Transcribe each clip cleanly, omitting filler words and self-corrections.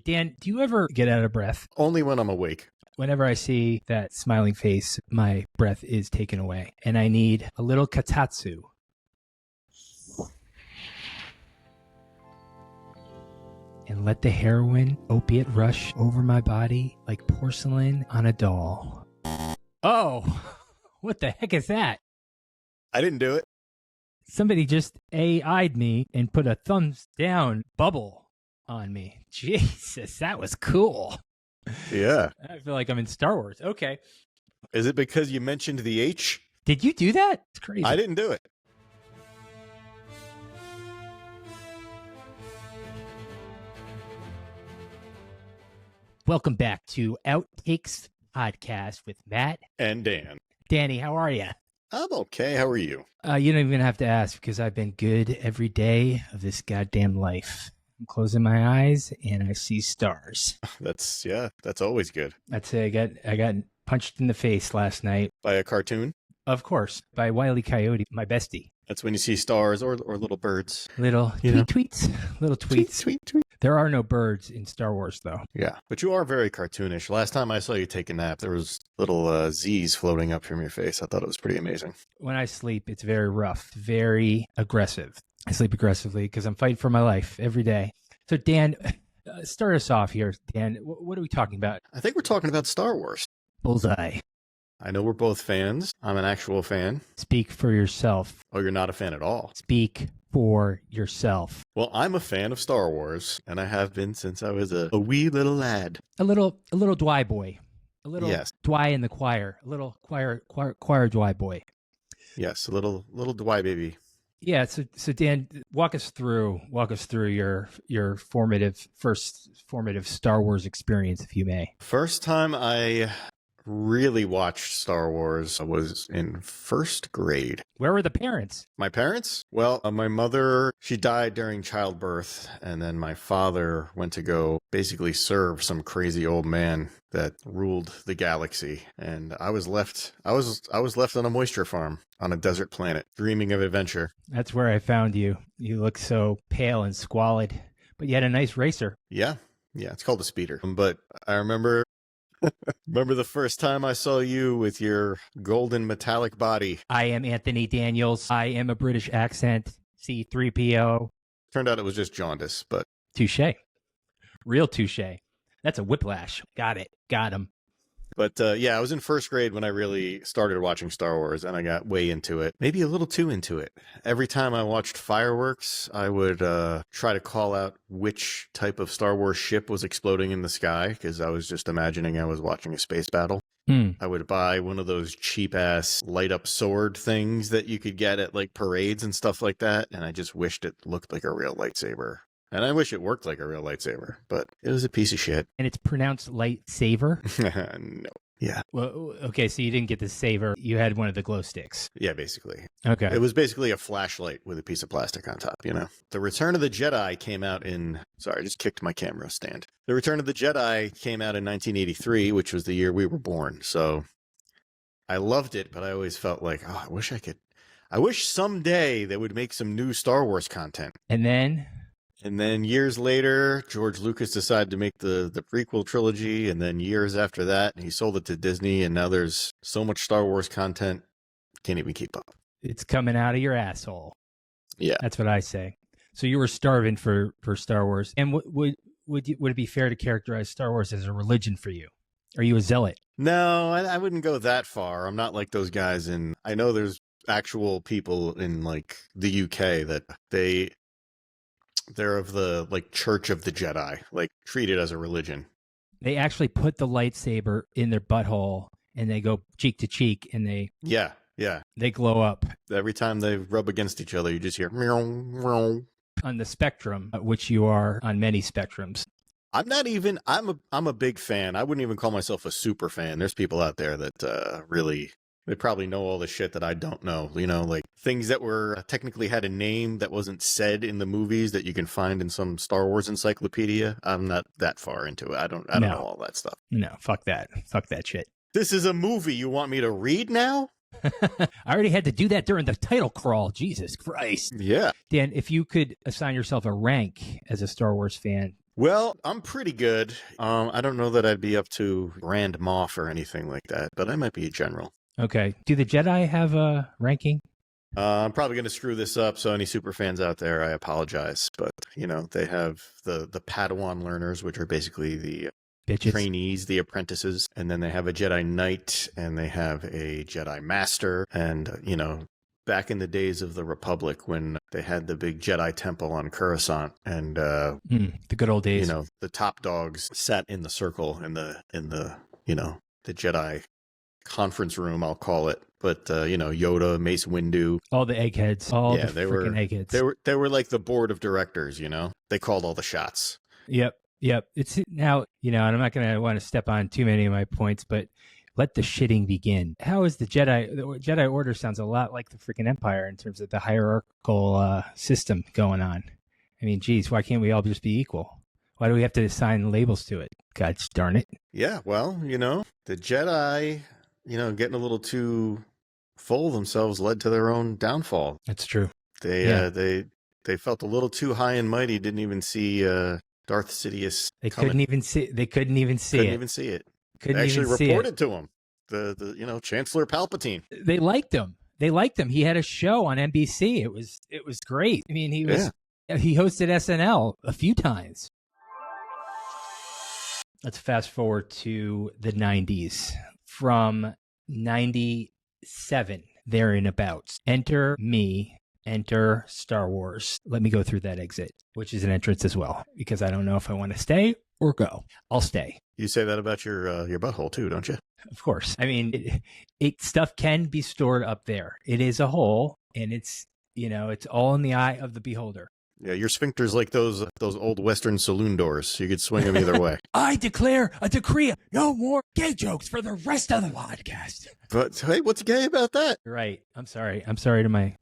Dan, do you ever get out of breath? Only when I'm awake. Whenever I see that smiling face, my breath is taken away, and I need a little katatsu. And let the heroin opiate rush over my body like porcelain on a doll. Oh, what the heck is that? I didn't do it. Somebody just AI'd me and put a thumbs down bubble on me. Jesus, that was cool. Yeah. I feel like I'm in Star Wars. Okay. Is it because you mentioned the H? Did you do that? It's crazy. I didn't do it. Welcome back to Outtakes podcast with Matt and Dan. Danny, how are you? I'm okay. How are you? You don't even have to ask because I've been good every day of this goddamn life. I'm closing my eyes and I see stars. That's always good. That's it. I got punched in the face last night. By a cartoon? Of course, by Wile E. Coyote, my bestie. That's when you see stars or little birds. Little tweets. Little tweets. Tweet. There are no birds in Star Wars, though. Yeah, but you are very cartoonish. Last time I saw you take a nap, there was little Z's floating up from your face. I thought it was pretty amazing. When I sleep, it's very rough, very aggressive. I sleep aggressively because I'm fighting for my life every day. So, Dan, start us off here. Dan, what are we talking about? I think we're talking about Star Wars. Bullseye. I know we're both fans. I'm an actual fan. Speak for yourself. Oh, you're not a fan at all? Speak for yourself. Well, I'm a fan of Star Wars, and I have been since I was a wee little lad. A little Dwy boy. A little yes. Dwy in the choir. A little choir Dwy boy. Yes, a little Dwy baby. Yeah, so Dan, walk us through your first formative Star Wars experience, if you may. First time I really watched Star Wars was in first grade. Where were the parents? My parents? Well, my mother, she died during childbirth, and then my father went to go basically serve some crazy old man that ruled the galaxy, and I was left on a moisture farm on a desert planet, dreaming of adventure. That's where I found you. You look so pale and squalid, but you had a nice racer. Yeah, it's called a speeder. But I remember the first time I saw you with your golden metallic body. I am Anthony Daniels. I am a British accent. C-3PO. Turned out it was just jaundice, but... Touche. Real touche. That's a whiplash. Got it. Got him. But I was in first grade when I really started watching Star Wars, and I got way into it. Maybe a little too into it. Every time I watched fireworks, I would try to call out which type of Star Wars ship was exploding in the sky, because I was just imagining I was watching a space battle. I would buy one of those cheap-ass light-up sword things that you could get at like parades and stuff like that, and I just wished it looked like a real lightsaber. And I wish it worked like a real lightsaber, but it was a piece of shit. And it's pronounced lightsaber? No. Yeah. Well, okay, so you didn't get the saber. You had one of the glow sticks. Yeah, basically. Okay. It was basically a flashlight with a piece of plastic on top, you know? The Return of the Jedi came out in... Sorry, I just kicked my camera stand. The Return of the Jedi came out in 1983, which was the year we were born. So I loved it, but I always felt like, I wish someday they would make some new Star Wars content. And then years later, George Lucas decided to make the prequel trilogy, and then years after that, he sold it to Disney, and now there's so much Star Wars content, can't even keep up. It's coming out of your asshole. Yeah. That's what I say. So you were starving for Star Wars. And would it be fair to characterize Star Wars as a religion for you? Are you a zealot? No, I wouldn't go that far. I'm not like those guys I know there's actual people in like the UK that they're of the like Church of the Jedi, like treat it as a religion. They actually put the lightsaber in their butthole and they go cheek to cheek and they they glow up. Every time they rub against each other, you just hear meow, meow. On the spectrum, which you are on many spectrums. I'm a big fan. I wouldn't even call myself a super fan. There's people out there that really they probably know all the shit that I don't know, you know, like things that were technically had a name that wasn't said in the movies that you can find in some Star Wars encyclopedia. I'm not that far into it. I don't know all that stuff. No, fuck that. Fuck that shit. This is a movie. You want me to read now? I already had to do that during the title crawl. Jesus Christ. Yeah. Dan, if you could assign yourself a rank as a Star Wars fan, Well, I'm pretty good. I don't know that I'd be up to Grand Moff or anything like that, but I might be a general. Okay. Do the Jedi have a ranking? I'm probably going to screw this up, so any super fans out there, I apologize. But, they have the Padawan learners, which are basically the Bitches. trainees, the apprentices, and then they have a Jedi Knight, and they have a Jedi Master, and, back in the days of the Republic when they had the big Jedi temple on Coruscant, and The good old days. the top dogs sat in the circle in the the Jedi conference room, I'll call it. But Yoda, Mace Windu, All the eggheads. All the freaking eggheads. They were like the board of directors. They called all the shots. Yep. It's now, and I'm not going to want to step on too many of my points, but let the shitting begin. How is the Jedi Order sounds a lot like the freaking Empire in terms of the hierarchical system going on. I mean, geez, why can't we all just be equal? Why do we have to assign labels to it? God darn it. Yeah, well, the Jedi, getting a little too full of themselves led to their own downfall. That's true. They felt a little too high and mighty, didn't even see Darth Sidious coming. Couldn't even see it. Couldn't even see it. They actually reported to him. The Chancellor Palpatine. They liked him. He had a show on NBC. It was great. I mean, he hosted SNL a few times. Let's fast forward to the 90s. From 97, there in about. Enter me, enter Star Wars. Let me go through that exit, which is an entrance as well, because I don't know if I want to stay or go. I'll stay. You say that about your butthole too, don't you? Of course. I mean, stuff can be stored up there. It is a hole, and it's all in the eye of the beholder. Yeah, your sphincter's like those old Western saloon doors. You could swing them either way. I declare a decree: no more gay jokes for the rest of the podcast. But hey, what's gay about that? Right. I'm sorry to my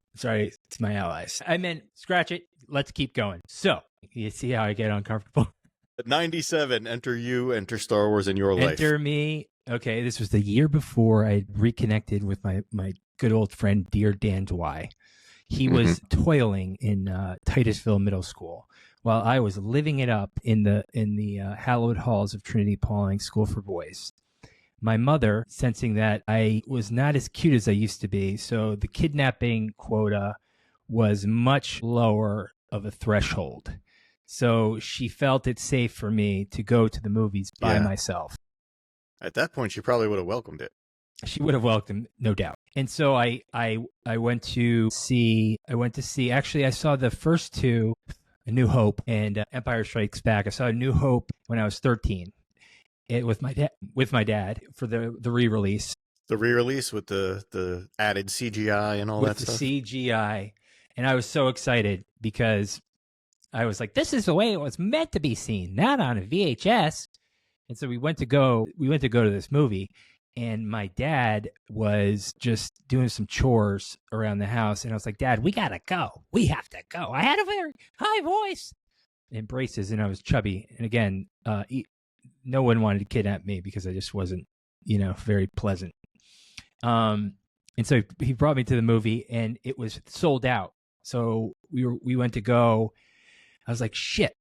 allies. I meant scratch it. Let's keep going. So you see how I get uncomfortable. At 97, enter Star Wars in your life. Enter me. Okay, this was the year before I reconnected with my good old friend, dear Dan Dwy. He was toiling in Titusville Middle School while I was living it up in the hallowed halls of Trinity Pauling School for Boys. My mother, sensing that I was not as cute as I used to be, so the kidnapping quota was much lower of a threshold. So she felt it safe for me to go to the movies by myself. At that point, she probably would have welcomed it. She would have welcomed, no doubt. And so I went to see. Actually, I saw the first two, A New Hope and Empire Strikes Back. I saw A New Hope when I was 13, with my dad for the re-release. The re-release with the added CGI and all that stuff. The CGI, and I was so excited because I was like, "This is the way it was meant to be seen, not on a VHS." And so we went to go to this movie. And my dad was just doing some chores around the house. And I was like, Dad, we got to go. We have to go. I had a very high voice and braces, and I was chubby. And again, no one wanted to kidnap me because I just wasn't, very pleasant. And so he brought me to the movie, and it was sold out. So we went to go. I was like, shit.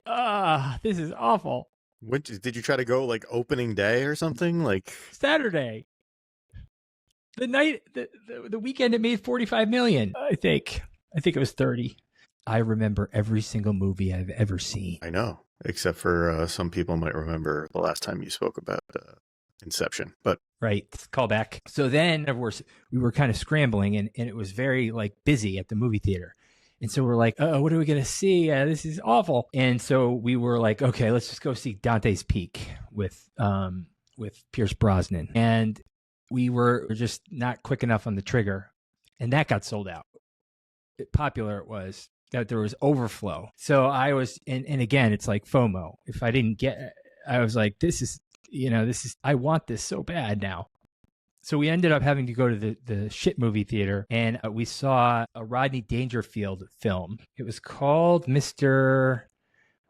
This is awful. Did you try to go like opening day or something? Like Saturday, the night, the weekend it made 45 million. I think it was 30. I remember every single movie I've ever seen. I know, except for some people might remember the last time you spoke about Inception. But right, call back. So then, of course, we were kind of scrambling, and it was very busy at the movie theater. And so we're like, oh, what are we going to see? This is awful. And so we were like, okay, let's just go see Dante's Peak with Pierce Brosnan. And we were just not quick enough on the trigger. And that got sold out. Popular it was that there was overflow. So I was, and again, it's like FOMO. If I didn't get, I was like, I want this so bad now. So we ended up having to go to the shit movie theater, and we saw a Rodney Dangerfield film. It was called Mr.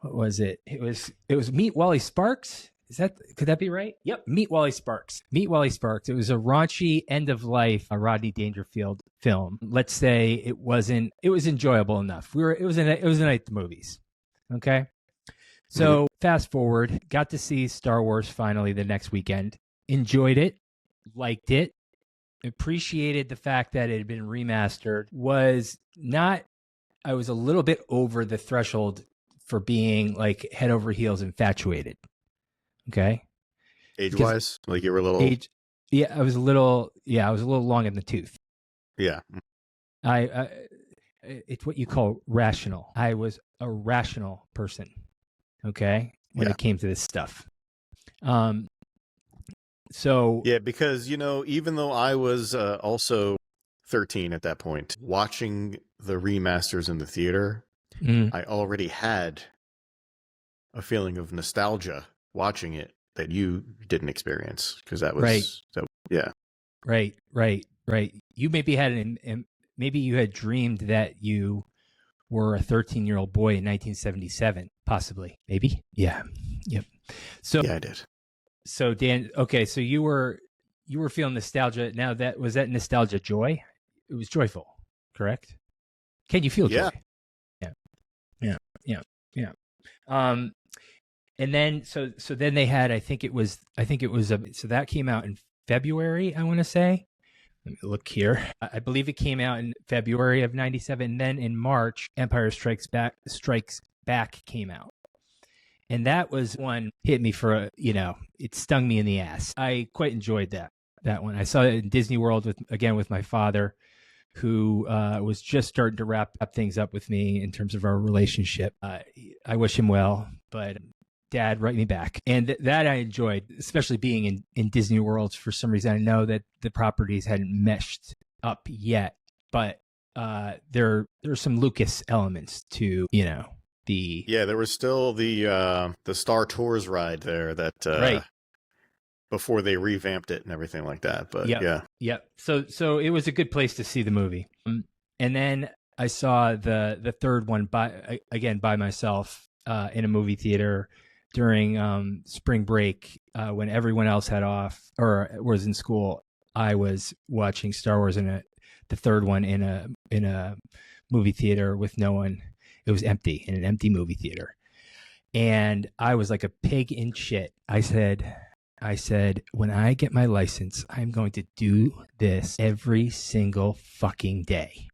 What was it? It was Meet Wally Sparks. Could that be right? Yep. Meet Wally Sparks. Meet Wally Sparks. It was a raunchy end of life, a Rodney Dangerfield film. Let's say it was enjoyable enough. It was a night at the movies. Okay. So fast forward, got to see Star Wars finally the next weekend. Enjoyed it, liked it, appreciated the fact that it had been remastered. I was a little bit over the threshold for being like head over heels infatuated. Okay. Age-wise, like you were a little... Age, I was a little long in the tooth. Yeah. It's what you call rational. I was a rational person. Okay. When it came to this stuff. So yeah, because, even though I was also 13 at that point, watching the remasters in the theater, I already had a feeling of nostalgia watching it that you didn't experience, because that was right. Yeah. Right. You maybe maybe you had dreamed that you were a 13-year-old boy in 1977, possibly, maybe. Yeah. Yep. So yeah, I did. So Dan, okay, so you were feeling nostalgia. Now was that nostalgia joy? It was joyful, correct? Can you feel joy? Yeah. And then so then they had I think it was so that came out in February, I want to say. Let me look here. I believe it came out in February of 97. And then in March, Empire Strikes Back came out. And that was one hit me for it stung me in the ass. I quite enjoyed that one. I saw it in Disney World with my father, who was just starting to wrap things up with me in terms of our relationship. I wish him well, but Dad, write me back. And that I enjoyed, especially being in Disney World. For some reason, I know that the properties hadn't meshed up yet, but there are some Lucas elements to there was still the Star Tours ride there that right before they revamped it and everything like that. But yeah. So it was a good place to see the movie. And then I saw the third one by myself in a movie theater during spring break when everyone else had off or was in school. I was watching Star Wars the third one in a movie theater with no one. It was empty, in an empty movie theater. And I was like a pig in shit. I said, when I get my license, I'm going to do this every single fucking day.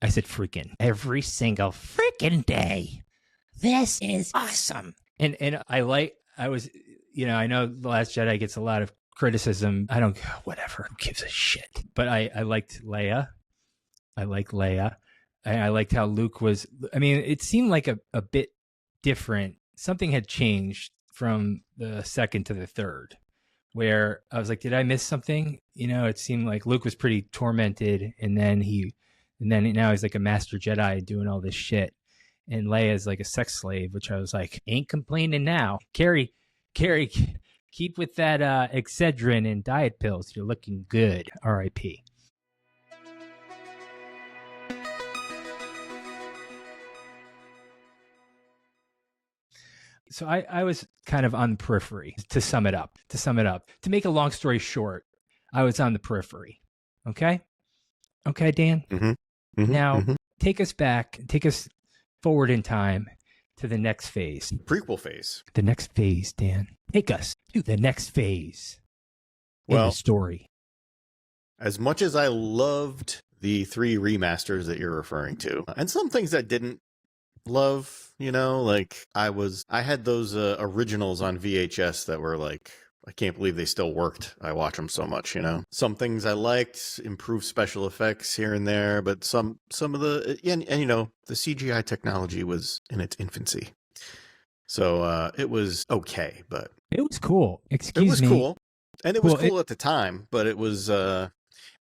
I said freaking. Every single freaking day. This is awesome. And I was, I know The Last Jedi gets a lot of criticism. Whatever. Who gives a shit? But I liked Leia. I liked how Luke was. I mean, it seemed like a bit different. Something had changed from the second to the third, where I was like, did I miss something? It seemed like Luke was pretty tormented, and then now he's like a master Jedi doing all this shit, and Leia's like a sex slave, which I was like, ain't complaining now. Carrie, keep with that Excedrin and diet pills. You're looking good. R.I.P. So I was kind of on the periphery, to sum it up. To make a long story short, I was on the periphery. Okay, Dan? Now, take us forward in time to the next phase. Prequel phase. The next phase, Dan. Take us to the next phase in the story. As much as I loved the 3 remasters that you're referring to, and some things I didn't love, like I had those originals on VHS that were like, I can't believe they still worked. I watch them so much, Some things I liked, improved special effects here and there, but some of the and the CGI technology was in its infancy. So it was okay, but it was cool. Excuse me. It was cool. And it was cool at the time, but it was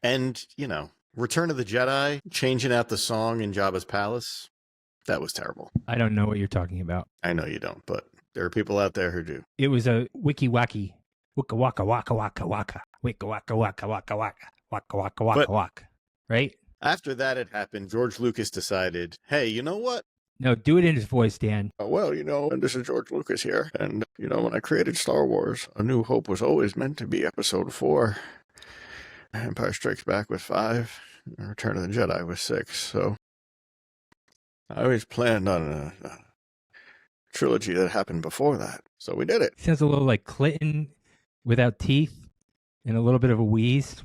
and Return of the Jedi, changing out the song in Jabba's palace. That was terrible. I don't know what you're talking about. I know you don't, but there are people out there who do. It was a wiki-wacky. Waka waka waka waka waka. Waka waka waka waka waka. Waka waka waka waka. Right? After that had happened, George Lucas decided, hey, you know what? No, do it in his voice, Dan. Well, and this is George Lucas here. And, when I created Star Wars, A New Hope was always meant to be episode 4. Empire Strikes Back was 5. And Return of the Jedi was 6. So I always planned on trilogy that happened before that. So we did it. Sounds a little like Clinton without teeth and a little bit of a wheeze.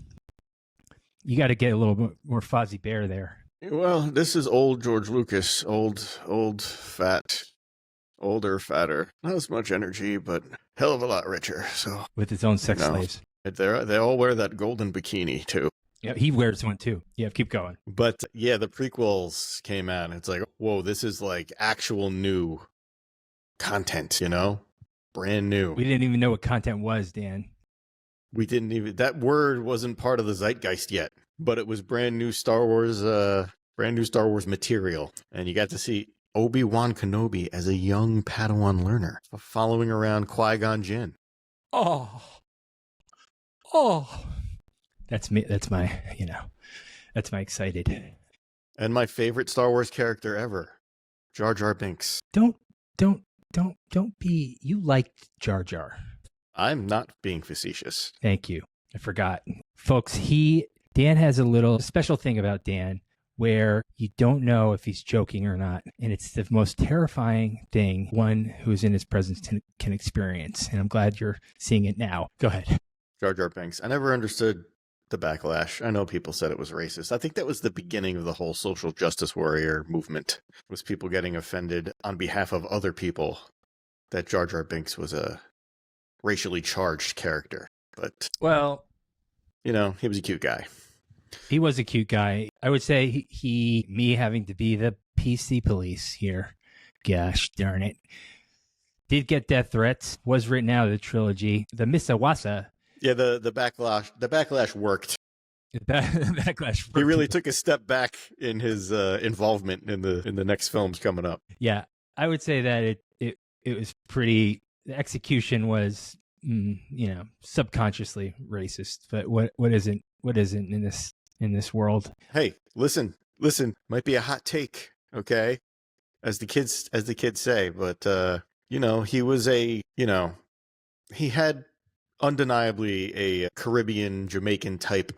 You got to get a little bit more Fozzie Bear there. Well, this is old George Lucas, old, fat, older, fatter. Not as much energy, but hell of a lot richer. So with his own sex slaves. They all wear that golden bikini too. Yeah, he wears one too. Yeah, keep going. But yeah, the prequels came out, and it's like, whoa, this is like actual new content, brand new. We didn't even know what content was, Dan. We didn't even, that word wasn't part of the zeitgeist yet, but it was brand new Star Wars material. And you got to see Obi-Wan Kenobi as a young Padawan learner following around Qui-Gon Jinn. Oh, that's me. That's my excited. And my favorite Star Wars character ever, Jar Jar Binks. Don't be, you liked Jar Jar. I'm not being facetious. Thank you. I forgot. Folks, Dan has a little special thing about Dan where you don't know if he's joking or not. And it's the most terrifying thing one who is in his presence can experience. And I'm glad you're seeing it now. Go ahead. Jar Jar Binks. I never understood the backlash. I know people said it was racist. I think that was the beginning of the whole social justice warrior movement, was people getting offended on behalf of other people that Jar Jar Binks was a racially charged character. But, well, he was a cute guy. He was a cute guy. I would say me having to be the PC police here, gosh darn it, did get death threats, was written out of the trilogy. The Misawasa. Yeah, the backlash worked. The backlash worked. He really took a step back in his involvement in the next films coming up. Yeah, I would say that it was pretty. The execution was, subconsciously racist. But what isn't in this world? Hey, listen, might be a hot take, okay? As the kids say, but he was he had undeniably a Caribbean Jamaican type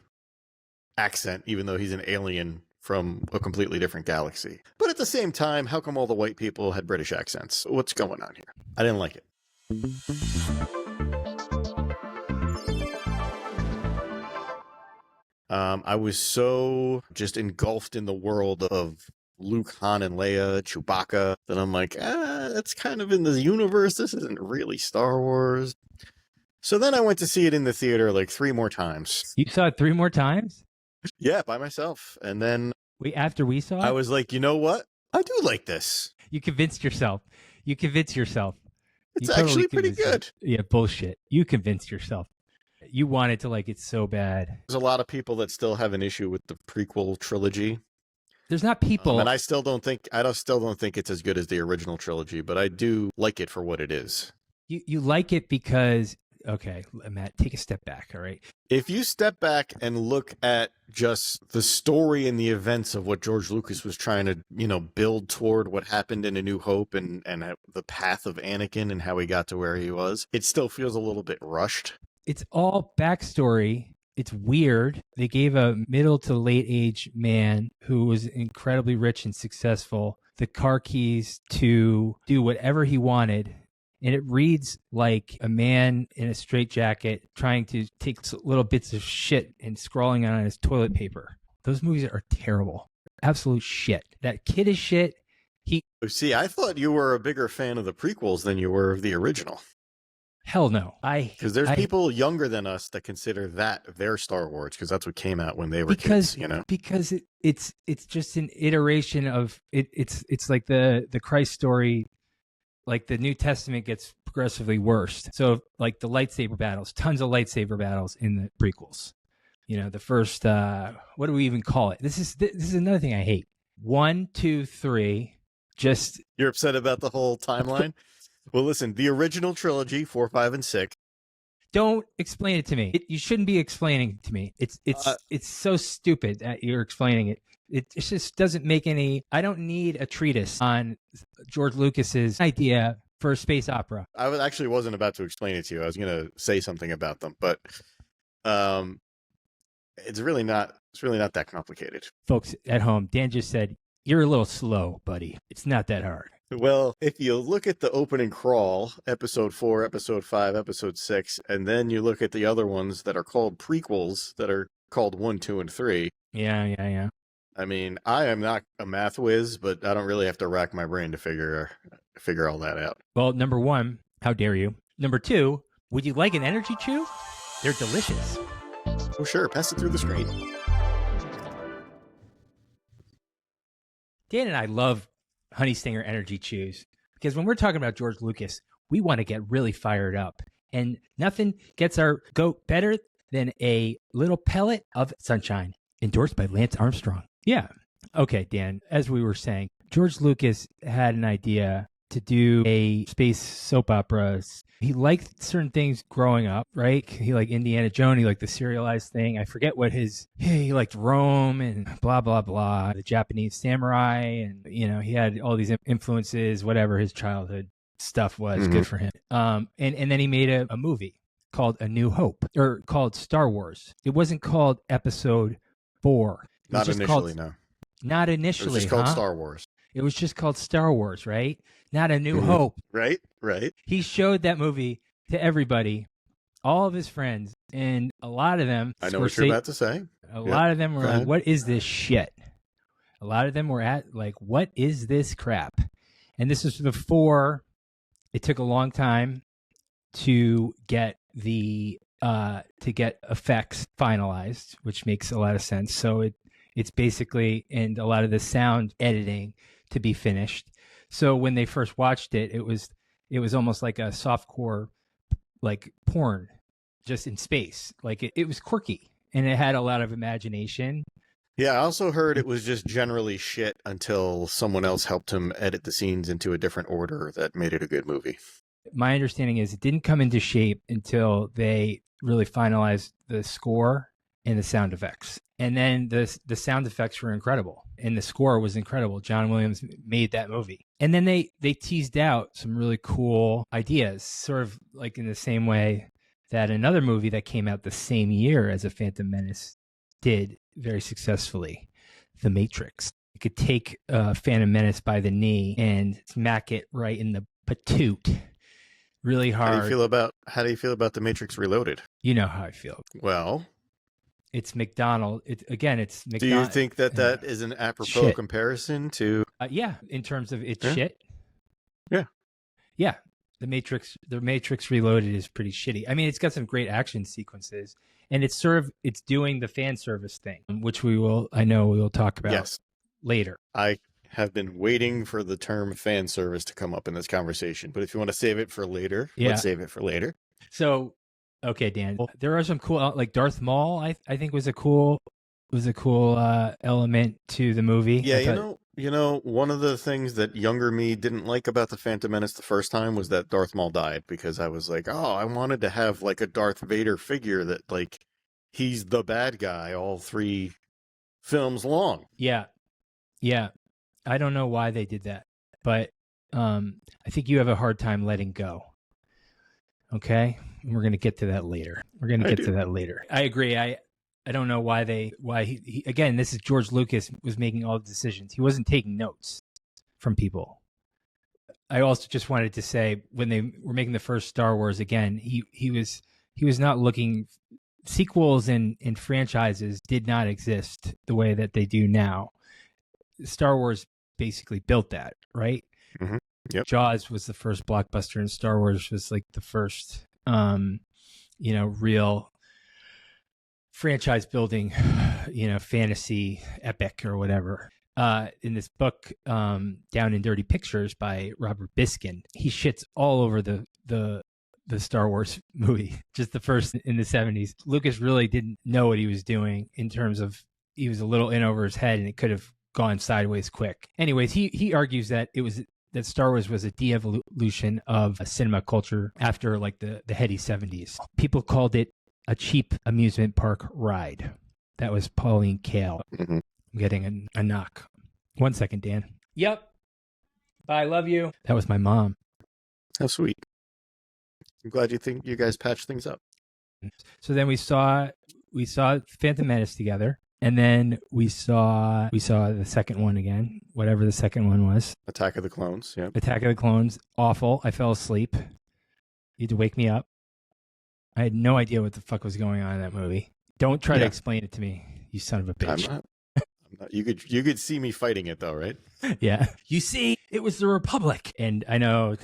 accent, even though he's an alien from a completely different galaxy. But at the same time, how come all the white people had British accents? What's going on here? I didn't like it. I was so just engulfed in the world of Luke, Han, and Leia, Chewbacca, that I'm like, that's kind of in the universe. This isn't really Star Wars. So then I went to see it in the theater like 3 more times. You saw it 3 more times? Yeah, by myself. And then after we saw it, I was like, you know what? I do like this. You convinced yourself. It's actually pretty good. Yeah, bullshit. You convinced yourself. You wanted to like it so bad. There's a lot of people that still have an issue with the prequel trilogy. There's not people, and I still don't think it's as good as the original trilogy, but I do like it for what it is. You like it because, okay, Matt, take a step back, all right? If you step back and look at just the story and the events of what George Lucas was trying to, build toward what happened in A New Hope and the path of Anakin and how he got to where he was, it still feels a little bit rushed. It's all backstory. It's weird. They gave a middle to late age man who was incredibly rich and successful the car keys to do whatever he wanted. And it reads like a man in a straitjacket trying to take little bits of shit and scrawling on his toilet paper. Those movies are terrible. Absolute shit. That kid is shit. See, I thought you were a bigger fan of the prequels than you were of the original. Hell no. Because there's people younger than us that consider that their Star Wars, because that's what came out when they were kids, Because it's just an iteration of it. It's like the Christ story. Like the New Testament gets progressively worse. So like the lightsaber battles, tons of lightsaber battles in the prequels. The first, what do we even call it? This is another thing I hate. 1, 2, 3. Just you're upset about the whole timeline. Well, listen, the original trilogy, 4, 5, and 6. Don't explain it to me. You shouldn't be explaining it to me. It's so stupid that you're explaining it. It just doesn't make any. I don't need a treatise on George Lucas's idea for a space opera. I wasn't about to explain it to you. I was going to say something about them, but it's really not that complicated. Folks at home, Dan just said, "You're a little slow, buddy. It's not that hard." Well, if you look at the opening crawl, episode 4, episode 5, episode 6, and then you look at the other ones that are called prequels that are called 1, 2, and 3. Yeah. I mean, I am not a math whiz, but I don't really have to rack my brain to figure all that out. Well, number one, how dare you? Number two, would you like an energy chew? They're delicious. Oh, sure. Pass it through the screen. Dan and I love Honey Stinger energy chews because when we're talking about George Lucas, we want to get really fired up. And nothing gets our goat better than a little pellet of sunshine, endorsed by Lance Armstrong. Yeah. Okay, Dan, as we were saying, George Lucas had an idea to do a space soap opera. He liked certain things growing up, right? He liked Indiana Jones. He liked the serialized thing. I forget what he liked Rome and blah, blah, blah, the Japanese samurai. And, he had all these influences, whatever his childhood stuff was, good for him. And then he made a movie called A New Hope, or called Star Wars. It wasn't called Episode 4. Not initially, no. Not initially, It was just called Star Wars. It was just called Star Wars, right? Not A New Hope. Right. He showed that movie to everybody, all of his friends, and a lot of them... I know what you're about to say. A lot of them were like, what is this shit? A lot of them were at, like, what is this crap? And this was before... It took a long time to get effects finalized, which makes a lot of sense. So it's basically, and a lot of the sound editing to be finished. So when they first watched it, it was almost like a softcore, like porn, just in space. Like it was quirky and it had a lot of imagination. Yeah, I also heard it was just generally shit until someone else helped him edit the scenes into a different order that made it a good movie. My understanding is it didn't come into shape until they really finalized the score and the sound effects. And then the sound effects were incredible and the score was incredible. John Williams made that movie. And then they teased out some really cool ideas, sort of like in the same way that another movie that came out the same year as A Phantom Menace did very successfully, The Matrix. You could take Phantom Menace by the knee and smack it right in the patoot really hard. How do you feel about The Matrix Reloaded? You know how I feel. Well, it's McDonald. It's McDonald. Do you think that is an apropos comparison to? Yeah, in terms of its shit. Yeah. The Matrix Reloaded is pretty shitty. I mean, it's got some great action sequences, and it's doing the fan service thing, which we will talk about later. I have been waiting for the term fan service to come up in this conversation, but if you want to save it for later, let's save it for later. So, okay, Dan, there are some cool, like Darth Maul. I think was a cool element to the movie. Yeah, one of the things that younger me didn't like about the Phantom Menace the first time was that Darth Maul died, because I was like, oh, I wanted to have like a Darth Vader figure that like he's the bad guy all 3 films long. Yeah. I don't know why they did that, but I think you have a hard time letting go. Okay, and we're going to get to that later. I agree. I don't know why he again, this is George Lucas was making all the decisions. He wasn't taking notes from people. I also just wanted to say, when they were making the first Star Wars, again, he was not looking. Sequels and franchises did not exist the way that they do now. Star Wars basically built that, right? Mm-hmm. Yep. Jaws was the first blockbuster, and Star Wars was like the first, real franchise building, fantasy epic or whatever. In this book, Down and Dirty Pictures by Robert Biskin, he shits all over the Star Wars movie, just the first in the 70s. Lucas really didn't know what he was doing in terms of, he was a little in over his head and it could have gone sideways quick. Anyways, he argues that that Star Wars was a de-evolution of cinema culture after like the heady 70s. People called it a cheap amusement park ride. That was Pauline Kael. Mm-hmm. I'm getting a knock. 1 second, Dan. Yep. Bye, love you. That was my mom. How sweet. I'm glad you guys patched things up. So then we saw Phantom Menace together. And then we saw the second one again, whatever the second one was. Attack of the Clones. Yeah. Attack of the Clones. Awful. I fell asleep. You had to wake me up. I had no idea what the fuck was going on in that movie. Don't try to explain it to me, you son of a bitch. I'm not. You could see me fighting it though, right? Yeah. You see, it was the Republic. And I know.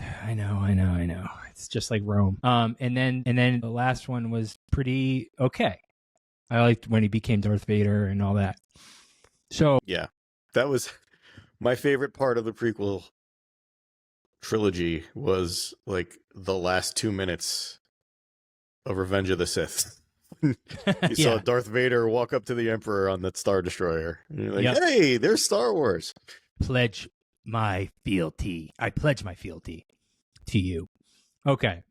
It's just like Rome. And then the last one was pretty okay. I liked when he became Darth Vader and all that. So yeah, that was my favorite part of the prequel trilogy was like the last 2 minutes of Revenge of the Sith. You saw Darth Vader walk up to the Emperor on that Star Destroyer. And you're like, hey, there's Star Wars. Pledge my fealty. I pledge my fealty to you. Okay.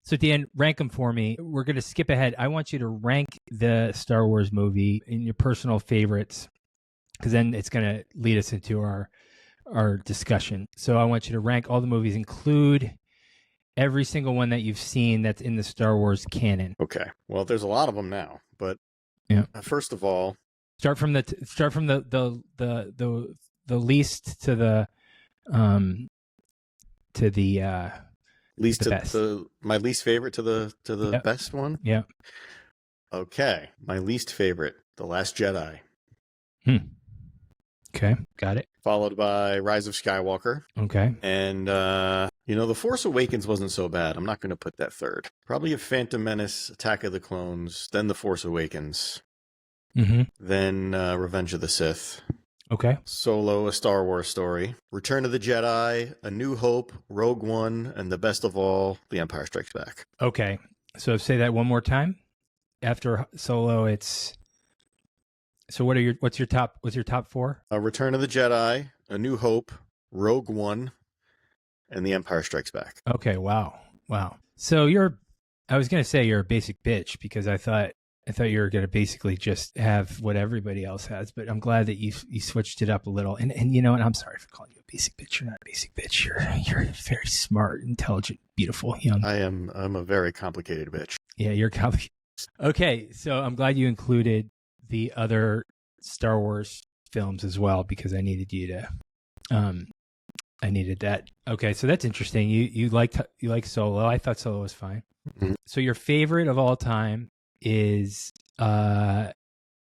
So, Dan, rank them for me. We're going to skip ahead. I want you to rank the Star Wars movie in your personal favorites, because then it's going to lead us into our discussion. So I want you to rank all the movies, include every single one that you've seen that's in the Star Wars canon. Okay. Well, there's a lot of them now, but first of all, start from the least to the least the to best. My least favorite to the best one. Yeah. Okay. My least favorite, The Last Jedi. Okay, got it. Followed by Rise of Skywalker. Okay. And The Force Awakens wasn't so bad. I'm not going to put that third. Probably a Phantom Menace, Attack of the Clones, then The Force Awakens, then Revenge of the Sith. Okay. Solo, A Star Wars Story, Return of the Jedi, A New Hope, Rogue One, and the best of all, The Empire Strikes Back. Okay. So say that one more time. After Solo, it's... So what's your top four? Return of the Jedi, A New Hope, Rogue One, and The Empire Strikes Back. Okay, wow. So I was going to say you're a basic bitch, because I thought you were going to basically just have what everybody else has, but I'm glad that you switched it up a little. And you know what? I'm sorry for calling you a basic bitch. You're not a basic bitch. You're very smart, intelligent, beautiful, young. I'm a very complicated bitch. Yeah, you're complicated. Okay, so I'm glad you included the other Star Wars films as well, because I needed you to I needed that. Okay, so that's interesting. You like Solo. I thought Solo was fine. Mm-hmm. So your favorite of all time is Empire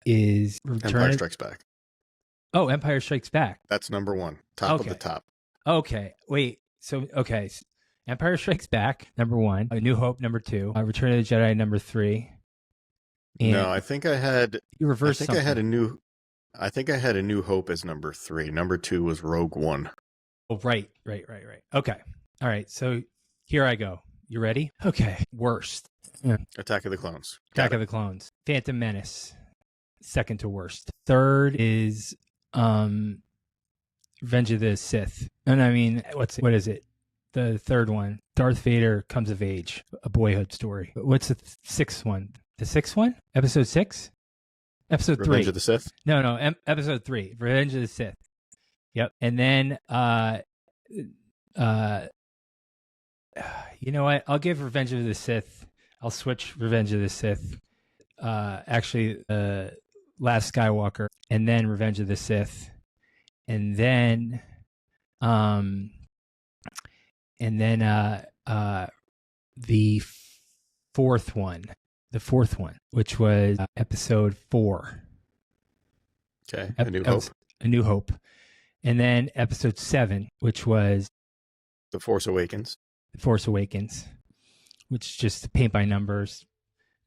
Strikes Back. Oh, Empire Strikes Back. That's number one. Top of the top. Okay. Wait. So Empire Strikes Back, number one. A New Hope, number two. Return of the Jedi, number three. And no, I think I had. You reversed. I think I had a New Hope as number three. Number two was Rogue One. Oh, right. Okay. All right. So here I go. You ready? Okay. Worst. Attack of the Clones. Attack of the Clones. Phantom Menace. Second to worst. Third is Revenge of the Sith. And I mean, what is it? The third one. Darth Vader Comes of Age. A boyhood story. What's the sixth one? The sixth one? Episode 6? Episode 3. Revenge of the Sith? No. Episode 3. Revenge of the Sith. Yep. And then you know what? I'll give Revenge of the Sith. I'll switch Revenge of the Sith. Actually, Last Skywalker, and then Revenge of the Sith, and then the fourth one, which was Episode 4. Okay, A New Hope, and then Episode 7, which was The Force Awakens. Which is just paint by numbers.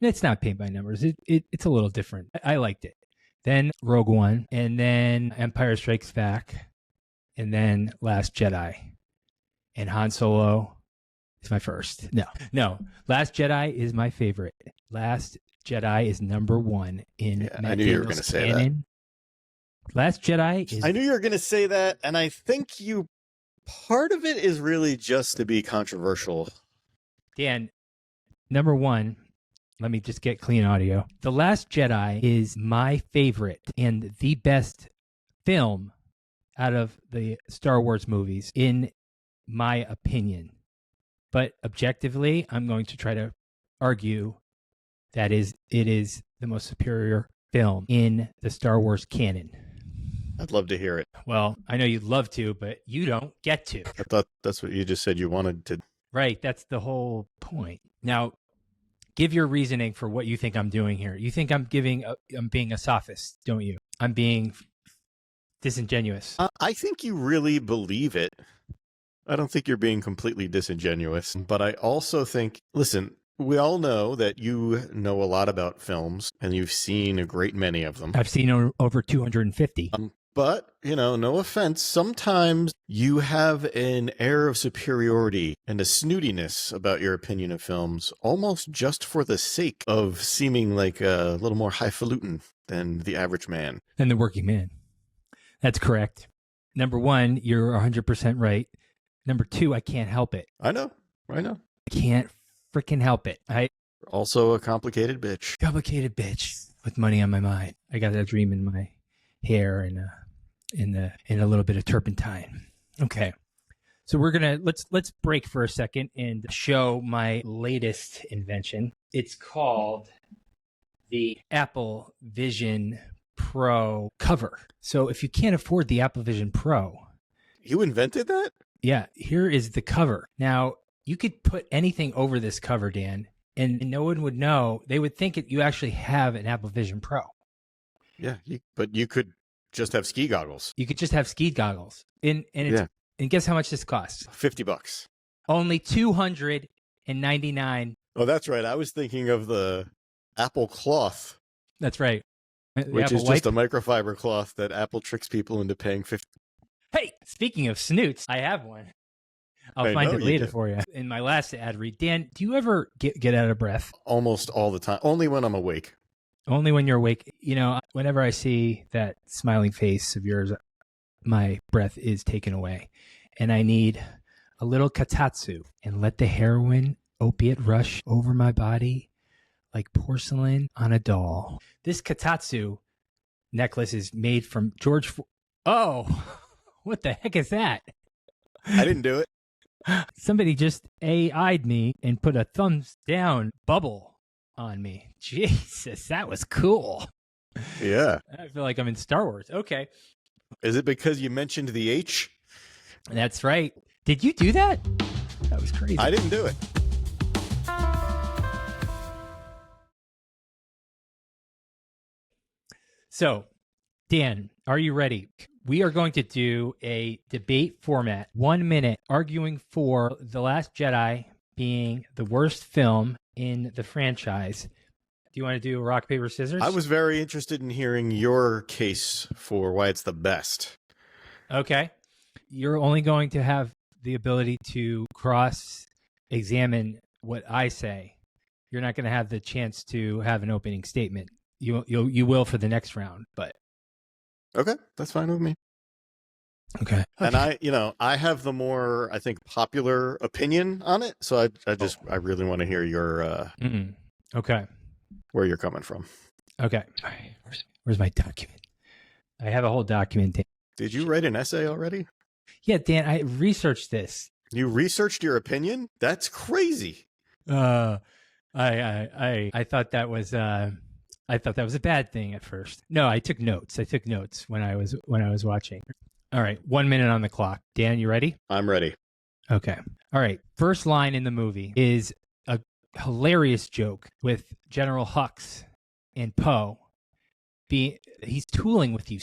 It's not paint by numbers. It's a little different. I liked it. Then Rogue One, and then Empire Strikes Back, and then Last Jedi. And Han Solo is my first. No. Last Jedi is my favorite. Last Jedi is number one in Matt I knew you were Daniels' going to say canon. that. Last Jedi is... I knew you were going to say that, and I think part of it is really just to be controversial. Dan, number one, let me just get clean audio. The Last Jedi is my favorite and the best film out of the Star Wars movies, in my opinion. But objectively, I'm going to try to argue that it is the most superior film in the Star Wars canon? I'd love to hear it. Well, I know you'd love to, but you don't get to. I thought that's what you just said you wanted to. Right. That's the whole point. Now, give your reasoning for what you think I'm doing here. You think I'm being a sophist, don't you? I'm being disingenuous. I think you really believe it. I don't think you're being completely disingenuous, but I also think, listen, we all know that you know a lot about films and you've seen a great many of them. I've seen over 250. But, no offense, sometimes you have an air of superiority and a snootiness about your opinion of films, almost just for the sake of seeming like a little more highfalutin than the average man. Than the working man. That's correct. Number one, you're 100% right. Number two, I can't help it. I know. I can't freaking help it. Also a complicated bitch. Complicated bitch with money on my mind. I got that dream in my hair and a little bit of turpentine. Okay. So we're gonna let's break for a second and show my latest invention. It's called the Apple Vision Pro cover. So if you can't afford the Apple Vision Pro, you invented that? Yeah, here is the cover. Now, you could put anything over this cover, Dan, and no one would know. They would think you actually have an Apple Vision Pro. Yeah, but you could just have ski goggles. You could just have ski goggles. And guess how much this costs? $50. Only $299. Oh, that's right. I was thinking of the Apple cloth. That's right. Which is just a microfiber cloth that Apple tricks people into paying $50. Hey, speaking of snoots, I have one. I'll find it later for you. In my last ad read, Dan, do you ever get out of breath? Almost all the time. Only when I'm awake. Only when you're awake. Whenever I see that smiling face of yours, my breath is taken away. And I need a little katatsu and let the heroin opiate rush over my body like porcelain on a doll. This katatsu necklace is made from Oh, what the heck is that? I didn't do it. Somebody just AI'd me and put a thumbs down bubble on me. Jesus, that was cool. Yeah. I feel like I'm in Star Wars. Okay. Is it because you mentioned the H? That's right. Did you do that? That was crazy. I didn't do it. So, Dan, are you ready? We are going to do a debate format, 1 minute, arguing for The Last Jedi being the worst film in the franchise. Do you want to do rock, paper, scissors? I was very interested in hearing your case for why it's the best. Okay. You're only going to have the ability to cross-examine what I say. You're not going to have the chance to have an opening statement. You will for the next round, but okay, that's fine with me. Okay. And I have the more, I think, popular opinion on it. So I really want to hear your okay, where you're coming from. Okay. Where's my document? I have a whole document. Did you write an essay already? Yeah, Dan, I researched this. You researched your opinion? That's crazy. I thought that was I thought that was a bad thing at first. No, I took notes. When I was watching. All right, 1 minute on the clock. Dan, you ready? I'm ready. Okay. All right. First line in the movie is a hilarious joke with General Hux and Poe. He's tooling with you.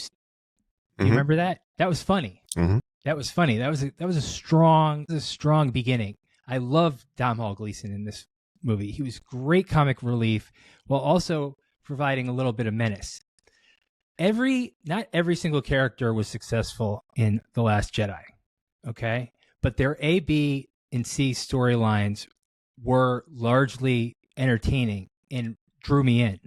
Do you remember that? That was funny. Mm-hmm. That was funny. That was a strong beginning. I love Domhnall Gleeson in this movie. He was great comic relief while also providing a little bit of menace. Not every single character was successful in The Last Jedi, okay? But their A, B, and C storylines were largely entertaining and drew me in,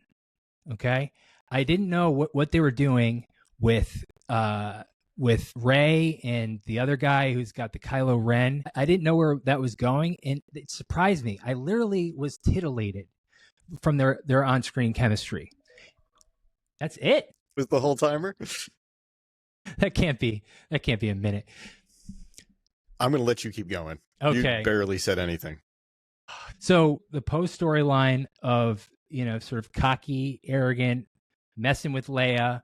okay? I didn't know what they were doing with Rey and the other guy who's got the Kylo Ren. I didn't know where that was going, and it surprised me. I literally was titillated from their on-screen chemistry. That's it. Was the whole timer? That can't be a minute. I'm going to let you keep going. Okay. You barely said anything. So the Poe storyline of, sort of cocky, arrogant, messing with Leia.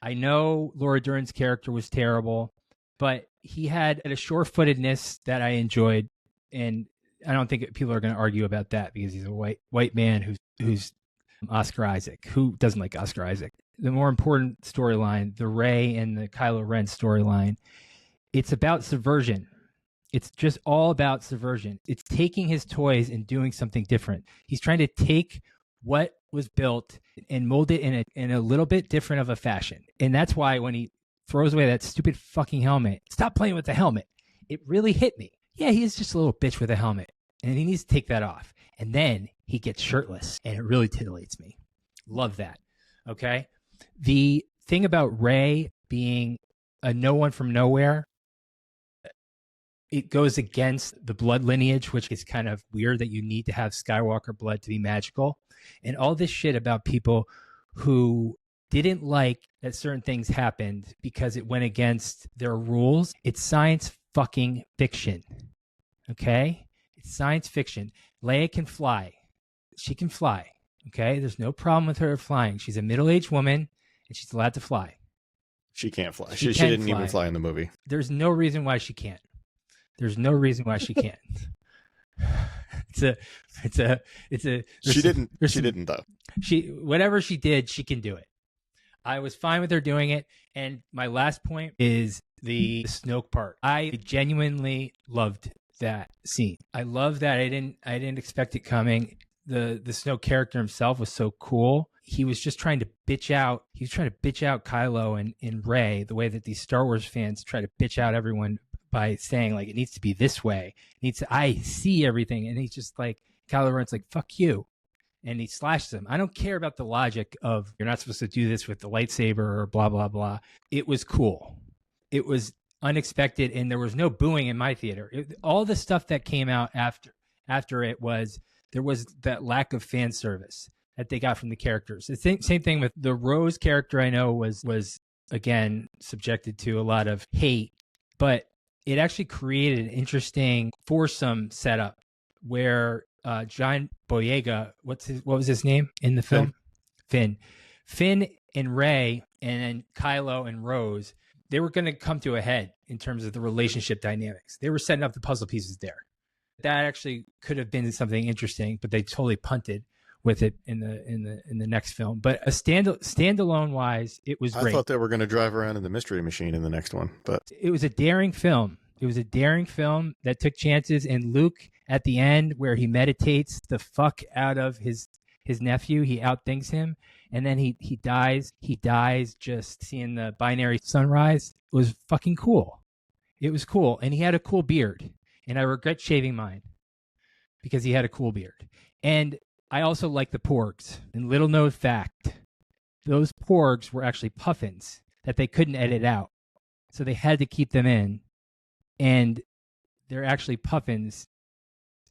I know Laura Dern's character was terrible, but he had a sure-footedness that I enjoyed, and I don't think people are going to argue about that because he's a white man who's Oscar Isaac. Who doesn't like Oscar Isaac? The more important storyline, the Rey and the Kylo Ren storyline, it's about subversion. It's just all about subversion. It's taking his toys and doing something different. He's trying to take what was built and mold it in a little bit different of a fashion. And that's why when he throws away that stupid fucking helmet, stop playing with the helmet, it really hit me. Yeah, he is just a little bitch with a helmet, and he needs to take that off. And then he gets shirtless, and it really titillates me. Love that. Okay? The thing about Rey being a no one from nowhere, it goes against the blood lineage, which is kind of weird that you need to have Skywalker blood to be magical. And all this shit about people who didn't like that certain things happened because it went against their rules. It's science fucking fiction. Okay? It's science fiction. Leia can fly. She can fly. Okay? There's no problem with her flying. She's a middle-aged woman, and she's allowed to fly. She can't fly. She didn't even fly in the movie. There's no reason why she can't. There's no reason why she can't. She didn't though. Whatever she did, she can do it. I was fine with her doing it. And my last point is the Snoke part. I genuinely loved that scene. I love that. I didn't expect it coming. The Snoke character himself was so cool. He was just trying to bitch out. He was trying to bitch out Kylo and Rey the way that these Star Wars fans try to bitch out everyone by saying like it needs to be this way. I see everything, and he's just like Kylo Ren's like fuck you, and he slashes him. I don't care about the logic of you're not supposed to do this with the lightsaber or blah blah blah. It was cool. It was unexpected, and there was no booing in my theater. All the stuff that came out after it was there was that lack of fan service that they got from the characters. The same thing with the Rose character. I know was again subjected to a lot of hate, but it actually created an interesting foursome setup where John Boyega, what was his name in the film? Finn and Rey and then Kylo and Rose, they were going to come to a head in terms of the relationship dynamics. They were setting up the puzzle pieces there. That actually could have been something interesting, but they totally punted with it in the next film. But a standalone wise, it was great. I thought they were going to drive around in the Mystery Machine in the next one, but it was a daring film. It was a daring film that took chances. And Luke at the end, where he meditates the fuck out of his nephew, he outthinks him, and then he dies. He dies just seeing the binary sunrise. It was fucking cool. It was cool, and he had a cool beard. And I regret shaving mine because he had a cool beard. And I also like the porgs. And little known fact, those porgs were actually puffins that they couldn't edit out. So they had to keep them in. And they're actually puffins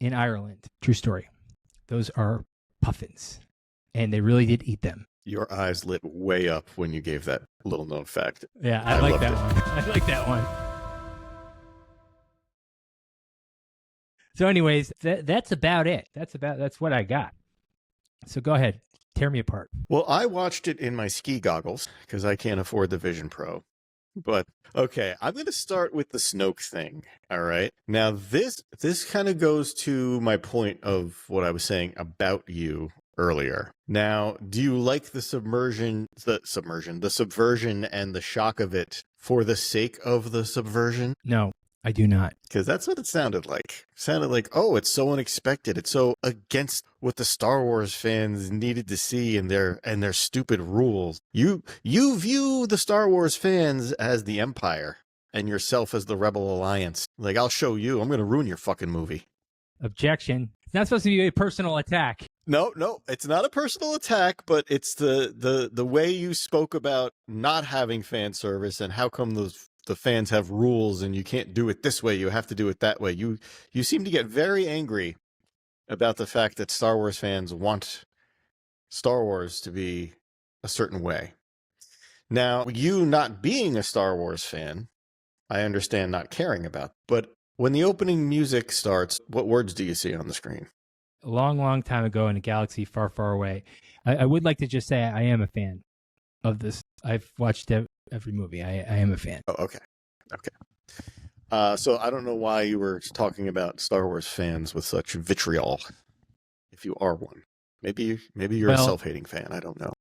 in Ireland. True story. Those are puffins. And they really did eat them. Your eyes lit way up when you gave that little known fact. Yeah, I like that one. I like that one. So anyways, that's about it. That's what I got. So go ahead, tear me apart. Well, I watched it in my ski goggles because I can't afford the Vision Pro. But okay, I'm going to start with the Snoke thing. All right. Now this kind of goes to my point of what I was saying about you earlier. Now, do you like the subversion and the shock of it for the sake of the subversion? No. I do not. Because that's what it sounded like. It sounded like, oh, it's so unexpected. It's so against what the Star Wars fans needed to see and their stupid rules. You view the Star Wars fans as the Empire and yourself as the Rebel Alliance. Like, I'll show you. I'm going to ruin your fucking movie. Objection. It's not supposed to be a personal attack. No, it's not a personal attack, but it's the way you spoke about not having fan service and how come the fans have rules and you can't do it this way, you have to do it that way. You seem to get very angry about the fact that Star Wars fans want Star Wars to be a certain way. Now, you not being a Star Wars fan, I understand not caring about, but when the opening music starts, what words do you see on the screen? A long, long time ago in a galaxy far, far away. I would like to just say I am a fan. of this. I've watched every movie. I am a fan. Oh, okay. So I don't know why you were talking about Star Wars fans with such vitriol, if you are one. Maybe you're a self-hating fan. I don't know.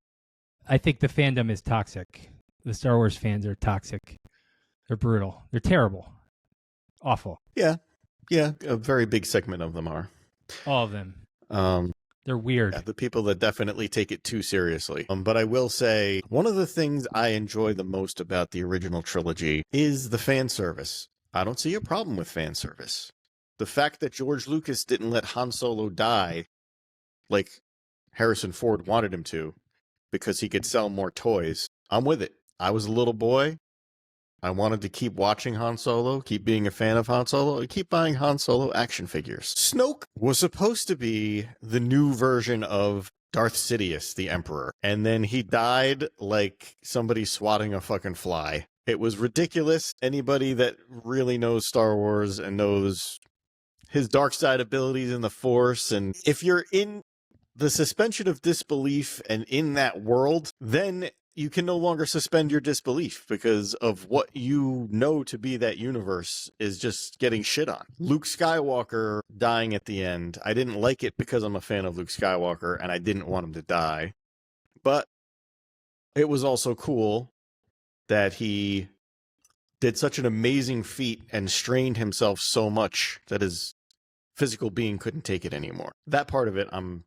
I think the fandom is toxic. The Star Wars fans are toxic. They're brutal. They're terrible. Awful. Yeah. A very big segment of them are. All of them. They're weird. Yeah, the people that definitely take it too seriously. But I will say, one of the things I enjoy the most about the original trilogy is the fan service. I don't see a problem with fan service. The fact that George Lucas didn't let Han Solo die like Harrison Ford wanted him to because he could sell more toys, I'm with it. I was a little boy. I wanted to keep watching Han Solo, keep being a fan of Han Solo, and keep buying Han Solo action figures. Snoke was supposed to be the new version of Darth Sidious, the Emperor, and then he died like somebody swatting a fucking fly. It was ridiculous. Anybody that really knows Star Wars and knows his dark side abilities in the Force, and if you're in the suspension of disbelief and in that world, then you can no longer suspend your disbelief because of what you know to be that universe is just getting shit on. Luke Skywalker dying at the end. I didn't like it because I'm a fan of Luke Skywalker and I didn't want him to die. But it was also cool that he did such an amazing feat and strained himself so much that his physical being couldn't take it anymore. That part of it I'm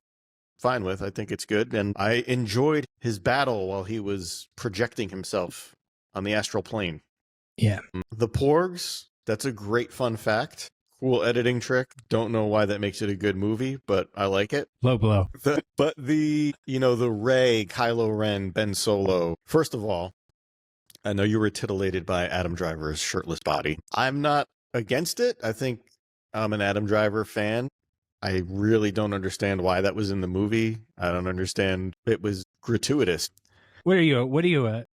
fine with. I think it's good. And I enjoyed his battle while he was projecting himself on the astral plane. Yeah. The Porgs, that's a great fun fact. Cool editing trick. Don't know why that makes it a good movie, but I like it. Low blow. But the Rey, Kylo Ren, Ben Solo. First of all, I know you were titillated by Adam Driver's shirtless body. I'm not against it. I think I'm an Adam Driver fan. I really don't understand why that was in the movie. I don't understand. It was gratuitous. What are you?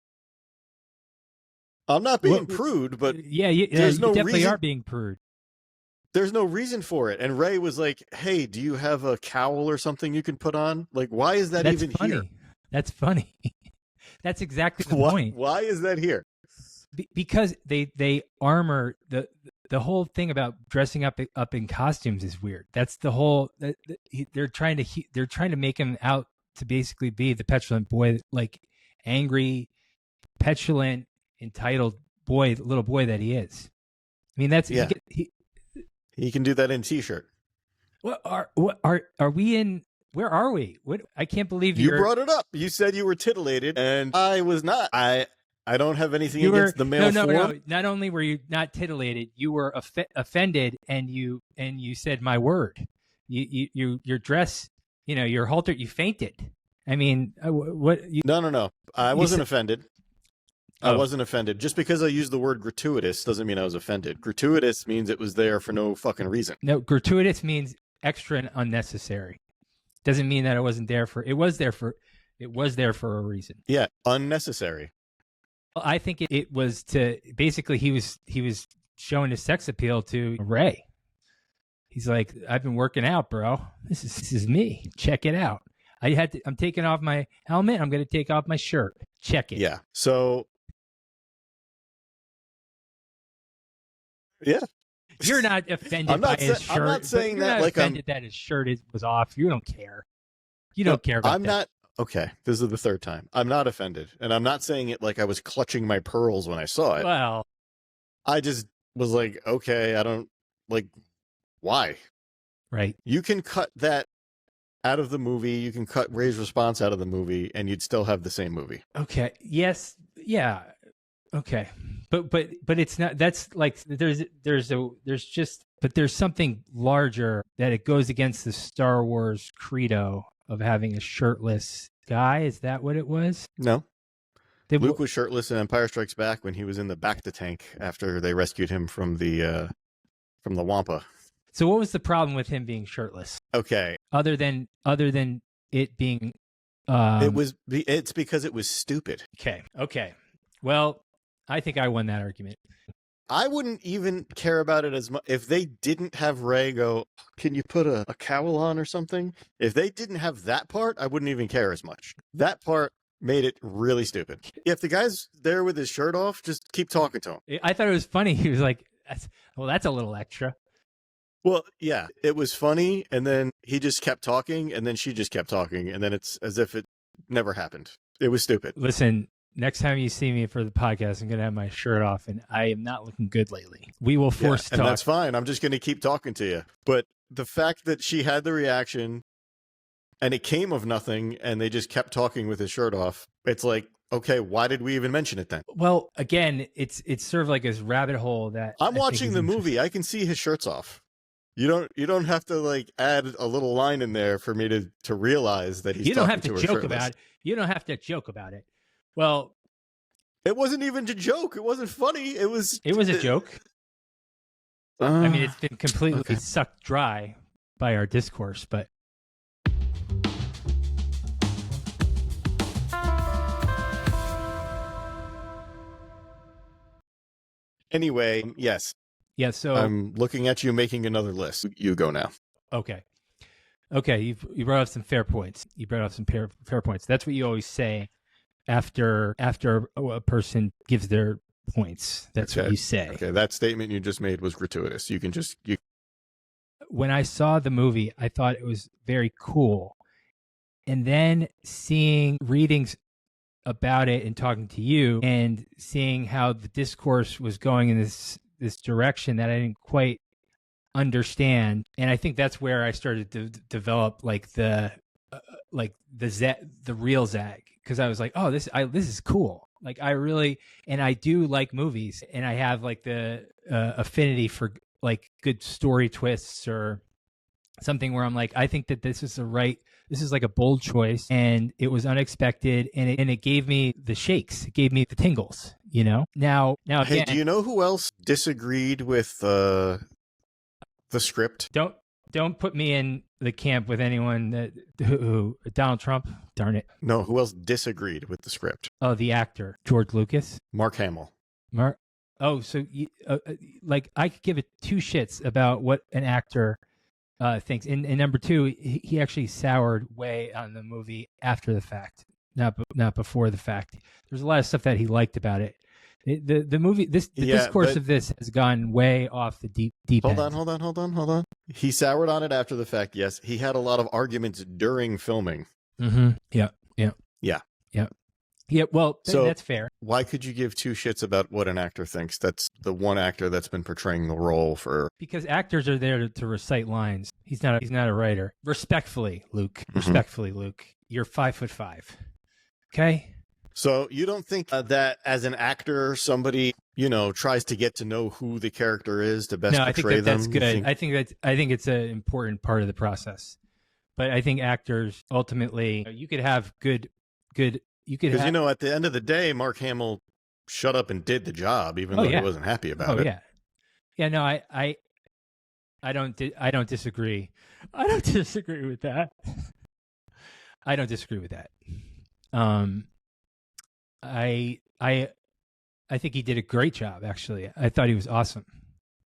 I'm not being prude, but yeah, you definitely are being prude. There's no reason for it. And Ray was like, "Hey, do you have a cowl or something you can put on? Like, why is that even funny. here?" That's funny. That's exactly the point. Why is that here? Because they armor the whole thing about dressing up in costumes is weird. That's the whole. They're trying to make him out to basically be the petulant boy, like angry, petulant, entitled little boy that he is. I mean, that's he can do that in t-shirt. What are we in? Where are we? What? I can't believe you brought it up. You said you were titillated, and I was not. I don't have anything against the male form. No. Not only were you not titillated, you were offended, and you said my word. Your dress, your halter, you fainted. I mean, what? No. I wasn't offended. I wasn't offended. Just because I used the word gratuitous doesn't mean I was offended. Gratuitous means it was there for no fucking reason. No, gratuitous means extra and unnecessary. Doesn't mean that it wasn't there for. It was there for a reason. Yeah, unnecessary. Well, I think it was to basically he was showing his sex appeal to Ray. He's like, I've been working out, bro. This is me. Check it out. I'm taking off my helmet. I'm going to take off my shirt. Check it. Yeah. So. Yeah. You're not offended by his shirt. I'm not saying you're that not like offended that his shirt was off. You don't care. You don't care about that. I'm not. Okay, this is the third time. I'm not offended. And I'm not saying it like I was clutching my pearls when I saw it. Well. I just was like, okay, I don't, like, why? Right. You can cut that out of the movie. You can cut Ray's response out of the movie, and you'd still have the same movie. Okay. Yes. Yeah. Okay. But it's not. That's like there's something larger that it goes against the Star Wars credo of having a shirtless guy. Is that what it was? No. Luke was shirtless in Empire Strikes Back when he was in the Bacta tank after they rescued him from the Wampa. So what was the problem with him being shirtless? Okay. Other than it being, it's because it was stupid. Okay. Well, I think I won that argument. I wouldn't even care about it as much if they didn't have Ray go, can you put a cowl on or something? If they didn't have that part, I wouldn't even care as much. That part made it really stupid. If the guy's there with his shirt off, just keep talking to him. I thought it was funny. He was like, that's a little extra. Well, yeah, it was funny, and then he just kept talking, and then she just kept talking, and then it's as if it never happened. It was stupid. Listen, next time you see me for the podcast, I'm going to have my shirt off, and I am not looking good lately. We will force talk. And that's fine. I'm just going to keep talking to you. But the fact that she had the reaction, and it came of nothing, and they just kept talking with his shirt off, it's like, okay, why did we even mention it then? Well, again, it's sort of like this rabbit hole that I'm watching the movie. I can see his shirt's off. You don't have to like add a little line in there for me to realize that he's. You don't have to to joke about it. You don't have to joke about it. Well, it wasn't even a joke. It wasn't funny. It was a joke. I mean, it's been completely sucked dry by our discourse, but. Anyway, yes. Yeah, so I'm looking at you making another list. You go now. Okay, you brought up some fair points. Fair points. That's what you always say after a person gives their points. That's what you say. Okay, that statement you just made was gratuitous. You can just When I saw the movie, I thought it was very cool. And then seeing readings about it and talking to you and seeing how the discourse was going in this direction that I didn't quite understand, and I think that's where I started to develop like the real Zag, because I was like, oh, this is cool. Like I do like movies, and I have like the affinity for like good story twists or something where I'm like, I think that this is like a bold choice, and it was unexpected, and it gave me the shakes. It gave me the tingles, you know? Now Hey, again, do you know who else disagreed with the script? Don't put me in the camp with anyone who Donald Trump, darn it. No, who else disagreed with the script? Oh, the actor, George Lucas. Mark Hamill. So like I could give it two shits about what an actor thinks. And number two, he actually soured way on the movie after the fact, not before the fact. There's a lot of stuff that he liked about it. The movie, the discourse of this has gone way off the deep end. Hold on. He soured on it after the fact. Yes, he had a lot of arguments during filming. Mm-hmm. Yeah. Well, so that's fair. Why could you give two shits about what an actor thinks? That's the one actor that's been portraying the role for. Because actors are there to recite lines. He's not a writer. Respectfully, Luke. You're 5'5". Okay. So you don't think that as an actor, somebody tries to get to know who the character is to best portray them? That's good. I think it's an important part of the process. But I think actors ultimately, you could have good. Because at the end of the day, Mark Hamill shut up and did the job, even though he wasn't happy about it. Yeah. No, I don't disagree. I don't disagree with that. I think he did a great job. Actually, I thought he was awesome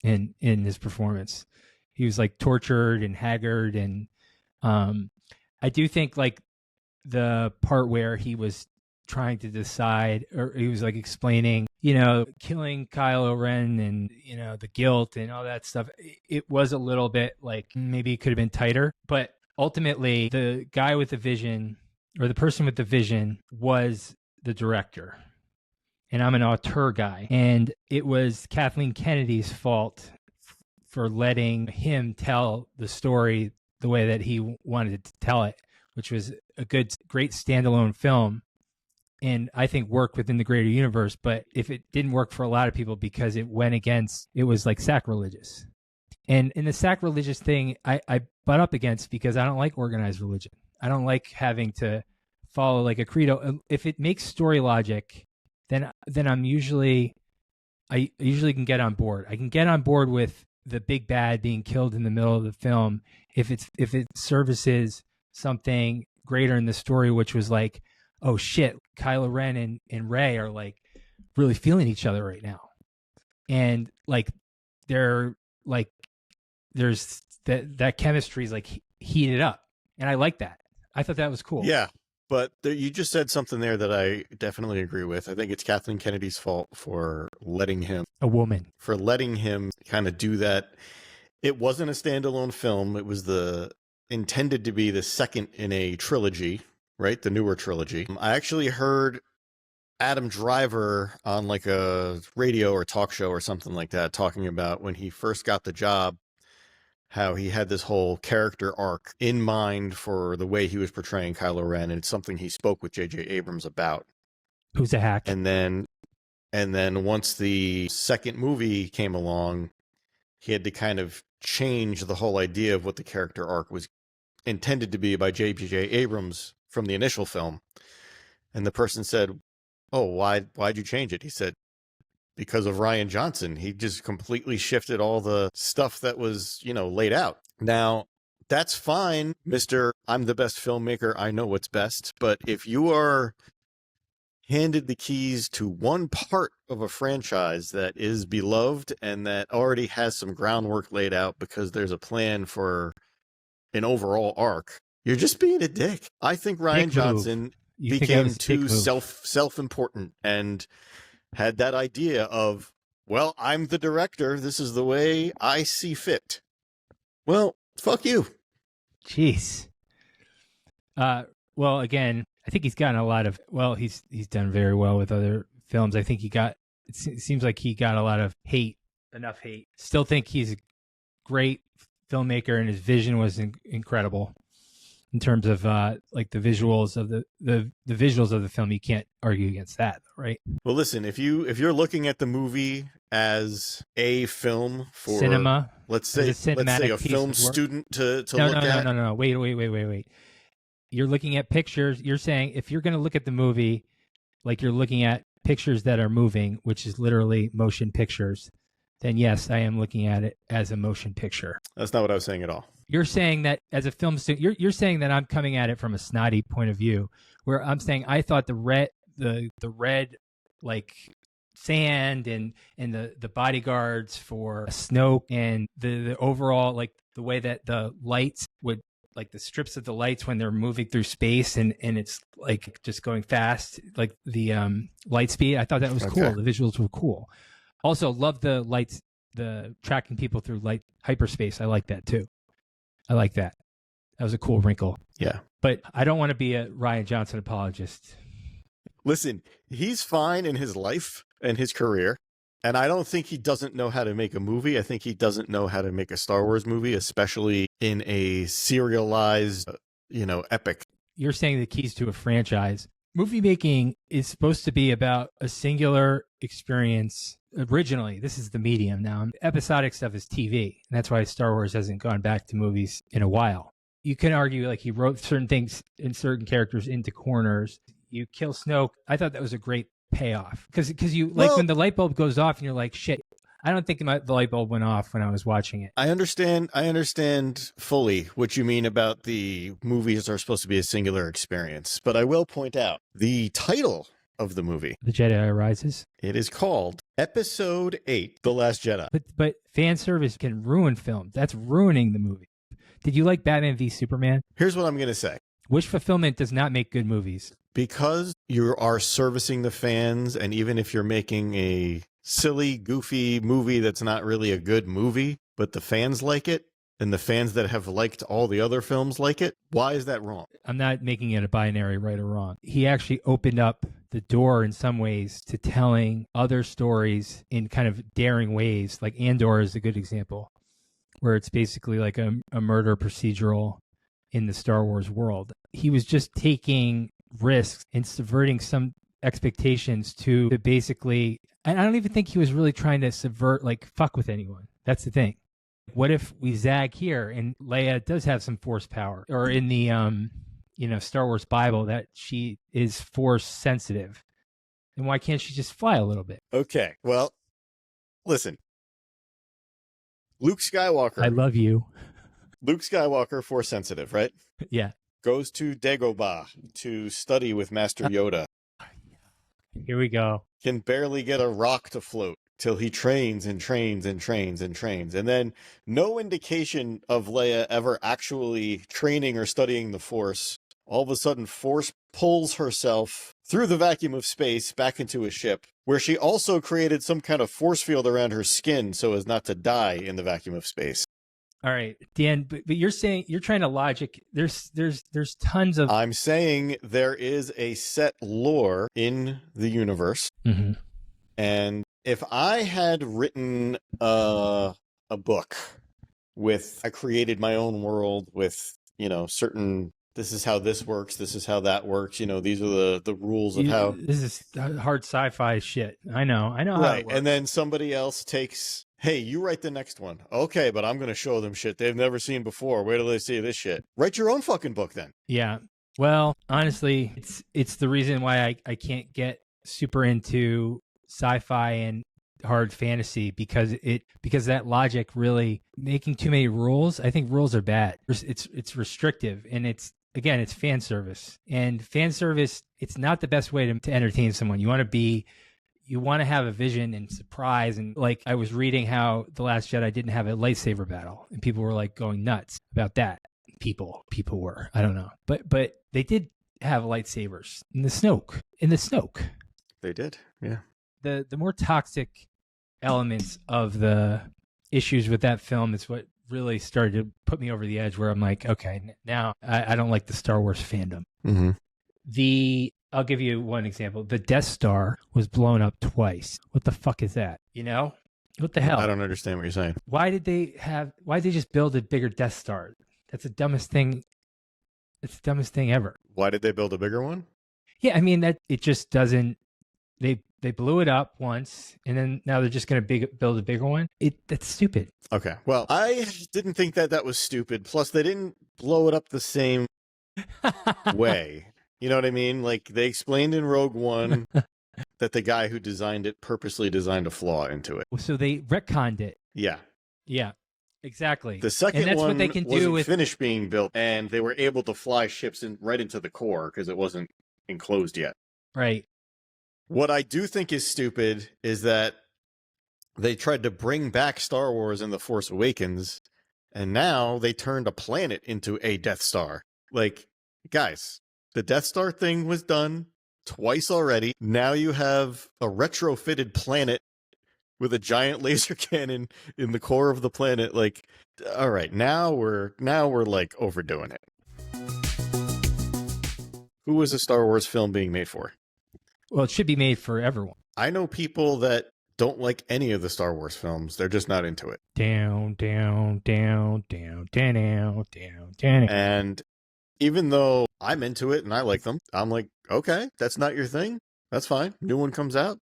in his performance. He was like tortured and haggard, and I do think like the part where he was trying to decide, or he was like explaining, killing Kylo Ren and the guilt and all that stuff. It was a little bit like maybe it could have been tighter, but ultimately the guy with the vision, or the person with the vision, was the director. And I'm an auteur guy. And it was Kathleen Kennedy's fault for letting him tell the story the way that he wanted to tell it, which was a great standalone film. And I think worked within the greater universe. But if it didn't work for a lot of people because it was like sacrilegious. And in the sacrilegious thing, I butt up against, because I don't like organized religion. I don't like having to follow like a credo. If it makes story logic, then I usually can get on board. I can get on board with the big bad being killed in the middle of the film if it services something greater in the story, which was like, oh shit, Kylo Ren and Rey are like really feeling each other right now, and like they're like there's that chemistry is like heated up, and I like that. I thought that was cool. Yeah, But there, you just said something there that I definitely agree with. I think it's Kathleen Kennedy's fault for letting him kind of do that. It wasn't a standalone film. It was intended to be the second in a trilogy, right? The newer trilogy. I actually heard Adam Driver on like a radio or talk show or something like that talking about when he first got the job, how he had this whole character arc in mind for the way he was portraying Kylo Ren, and it's something he spoke with J.J. Abrams about. Who's a hack? And then once the second movie came along, he had to kind of change the whole idea of what the character arc was intended to be by J.J. Abrams from the initial film. And the person said, "Oh, why'd you change it?" He said, "Because of Rian Johnson. He just completely shifted all the stuff that was, laid out." Now, that's fine, Mr. I'm the best filmmaker. I know what's best. But if you are handed the keys to one part of a franchise that is beloved and that already has some groundwork laid out because there's a plan for an overall arc, you're just being a dick. I think Rian Johnson became too self-important and had that idea of, well, I'm the director. This is the way I see fit. Well, fuck you. Jeez. Well, again, I think he's gotten a lot of, he's done very well with other films. I think it seems like he got a lot of enough hate. Still think he's a great filmmaker and his vision was incredible in terms of like the visuals of the visuals of the film. You can't argue against that, right? Well, listen, if you're looking at the movie as a film for cinema, let's say a film student to look at. No. Wait. You're looking at pictures. You're saying if you're going to look at the movie, like you're looking at pictures that are moving, which is literally motion pictures, then yes, I am looking at it as a motion picture. That's not what I was saying at all. You're saying that as a film student, you're saying that I'm coming at it from a snotty point of view, where I'm saying I thought the red like sand and the bodyguards for Snoke and the overall, like the way that the lights would, like the strips of the lights when they're moving through space and it's like just going fast, like the light speed. I thought that was cool. The visuals were cool. Also, love the lights, the tracking people through light hyperspace. I like that too. I like that. That was a cool wrinkle. Yeah. But I don't want to be a Rian Johnson apologist. Listen, he's fine in his life and his career. And I don't think he doesn't know how to make a movie. I think he doesn't know how to make a Star Wars movie, especially in a serialized, epic. You're saying the keys to a franchise. Movie making is supposed to be about a singular experience. Originally, this is the medium now. Episodic stuff is TV. And that's why Star Wars hasn't gone back to movies in a while. You can argue like he wrote certain things and certain characters into corners. You kill Snoke. I thought that was a great payoff because you like when the light bulb goes off and you're like, shit, I don't think the light bulb went off when I was watching it. I understand fully what you mean about the movies are supposed to be a singular experience, but I will point out the title of the movie, The Jedi Rises. It is called Episode 8, The Last Jedi. But fan service can ruin film. That's ruining the movie. Did you like Batman v Superman? Here's what I'm going to say. Wish fulfillment does not make good movies. Because you are servicing the fans, and even if you're making a silly, goofy movie that's not really a good movie, but the fans like it, and the fans that have liked all the other films like it, why is that wrong? I'm not making it a binary right or wrong. He actually opened up the door in some ways to telling other stories in kind of daring ways. Like Andor is a good example, where it's basically like a murder procedural in the Star Wars world. He was just taking risks and subverting some expectations to basically, and I don't even think he was really trying to subvert, like fuck with anyone. That's the thing. What if we zag here and Leia does have some force power, or in the Star Wars Bible that she is force sensitive, and why can't she just fly a little bit? Okay, well, listen, Luke Skywalker. I love you. Luke Skywalker, force sensitive, right? Yeah. Goes to Dagobah to study with Master Yoda. Here we go. Can barely get a rock to float till he trains and trains and trains and trains. And then no indication of Leia ever actually training or studying the Force all of a sudden Force pulls herself through the vacuum of space back into a ship, where she also created some kind of force field around her skin so as not to die in the vacuum of space. All right, Dan, but you're saying you're trying to logic. There's tons of. I'm saying there is a set lore in the universe, and if I had written a book with, I created my own world with, certain, this is how this works, this is how that works, these are the rules of how. This is hard sci-fi shit. I know right, how it works. And then somebody else takes, hey, you write the next one. Okay, but I'm going to show them shit they've never seen before. Wait till they see this shit. Write your own fucking book then. Yeah. Well, honestly, it's the reason why I can't get super into sci-fi and hard fantasy, because that logic really making too many rules. I think rules are bad. It's restrictive, and it's fan service. And fan service, it's not the best way to entertain someone. You want to have a vision and surprise. And like, I was reading how The Last Jedi didn't have a lightsaber battle, and people were like going nuts about that. People were, I don't know, but they did have lightsabers in the Snoke. They did, yeah. The more toxic elements of the issues with that film is what really started to put me over the edge, where I'm like, okay, now I don't like the Star Wars fandom. I'll give you one example. The Death Star was blown up twice. What the fuck is that? What the hell? I don't understand what you're saying. Why did they just build a bigger Death Star? That's the dumbest thing. It's the dumbest thing ever. Why did they build a bigger one? Yeah, I mean, that it just doesn't. They blew it up once, and then now they're just going to build a bigger one. That's stupid. Okay, well, I didn't think that was stupid. Plus, they didn't blow it up the same way. You know what I mean? Like, they explained in Rogue One that the guy who designed it purposely designed a flaw into it. So they retconned it. Yeah. Yeah. Exactly. The second and that's one what they can wasn't do with finished being built, and they were able to fly ships right into the core because it wasn't enclosed yet. Right. What I do think is stupid is that they tried to bring back Star Wars in The Force Awakens, and now they turned a planet into a Death Star. Like, guys, the Death Star thing was done twice already. Now you have a retrofitted planet with a giant laser cannon in the core of the planet. Like, all right, now we're like overdoing it. Who was a Star Wars film being made for? Well, it should be made for everyone. I know people that don't like any of the Star Wars films. They're just not into it. Down, down, down, down, down, down, down, down. And even though I'm into it and I like them, I'm like, okay, that's not your thing. That's fine. New one comes out.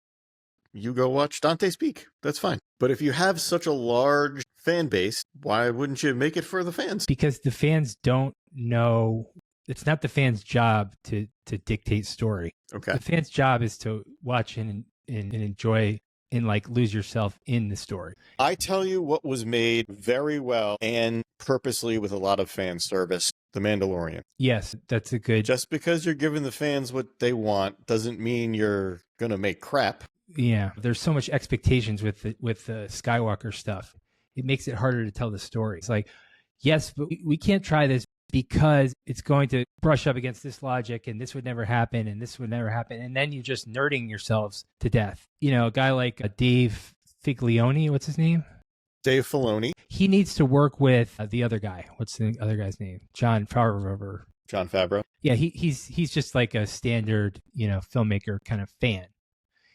You go watch Dante speak. That's fine. But if you have such a large fan base, why wouldn't you make it for the fans? Because the fans don't know. It's not the fans' job to dictate story. Okay. The fans' job is to watch and enjoy and like lose yourself in the story. I tell you what was made very well and purposely with a lot of fan service. The Mandalorian. Yes, that's a good. Just because you're giving the fans what they want doesn't mean you're gonna make crap. Yeah, there's so much expectations with the Skywalker stuff. It makes it harder to tell the story. It's like, yes, but we can't try this because it's going to brush up against this logic, and this would never happen, and this would never happen, and then you're just nerding yourselves to death. A guy like Dave Figlione, what's his name? Dave Filoni. He needs to work with the other guy. What's the other guy's name? Jon Favreau. Jon Favreau. Yeah, he's just like a standard, filmmaker kind of fan.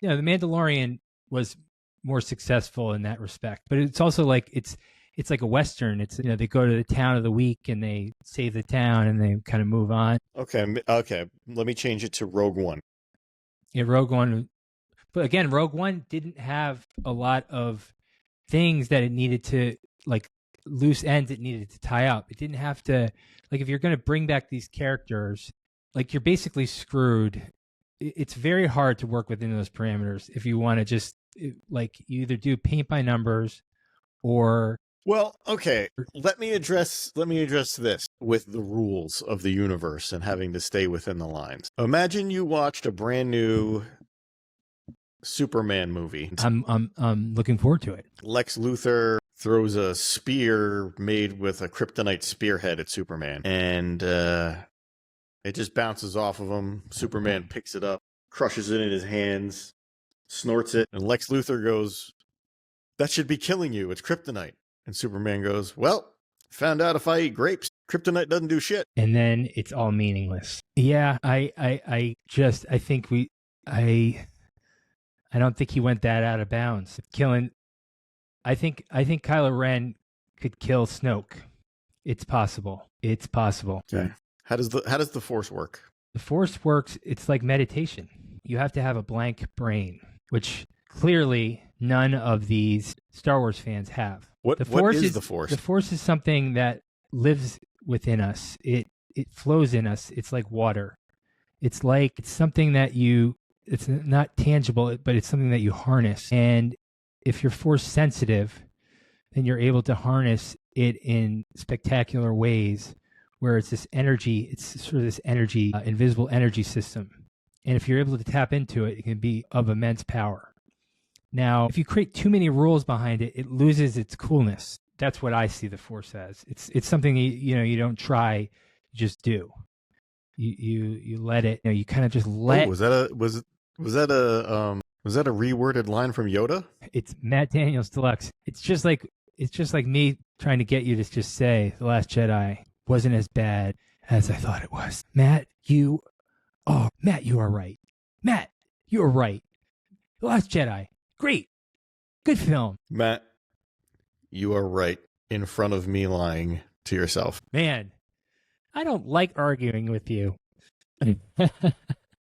The Mandalorian was more successful in that respect, but it's also like it's like a Western. It's they go to the town of the week and they save the town and they kind of move on. Okay. Let me change it to Rogue One. Yeah, Rogue One. But again, Rogue One didn't have a lot of things that it needed to, like, loose ends it needed to tie up. It didn't have to, like, if you're going to bring back these characters, like, you're basically screwed. It's very hard to work within those parameters if you want to just, like, you either do paint by numbers or... Well, okay, let me address this with the rules of the universe and having to stay within the lines. Imagine you watched a brand new Superman movie. I'm looking forward to it. Lex Luthor throws a spear made with a kryptonite spearhead at Superman, and It just bounces off of him. Superman picks it up, crushes it in his hands, snorts it, and Lex Luthor goes, "That should be killing you. It's kryptonite." And Superman goes, "Well, found out if I eat grapes, kryptonite doesn't do shit." And then it's all meaningless. Yeah, I don't think he went that out of bounds. I think Kylo Ren could kill Snoke. It's possible. It's possible. Okay. How does the Force work? The Force works, it's like meditation. You have to have a blank brain, which clearly none of these Star Wars fans have. What is the Force? The Force is something that lives within us. It flows in us. It's like water. It's something that it's not tangible, but it's something that you harness. And if you're Force sensitive, then you're able to harness it in spectacular ways where it's this energy, it's sort of this energy, invisible energy system. And if you're able to tap into it, it can be of immense power. Now, if you create too many rules behind it, it loses its coolness. That's what I see the Force as. It's something you don't try, you just do. You let it. You kind of just let. Oh, was that a reworded line from Yoda? It's Matt Daniels Deluxe. It's just like me trying to get you to just say The Last Jedi wasn't as bad as I thought it was. Matt, you are right. Matt, you are right. The Last Jedi, great, good film. Matt, you are right in front of me lying to yourself. Man, I don't like arguing with you.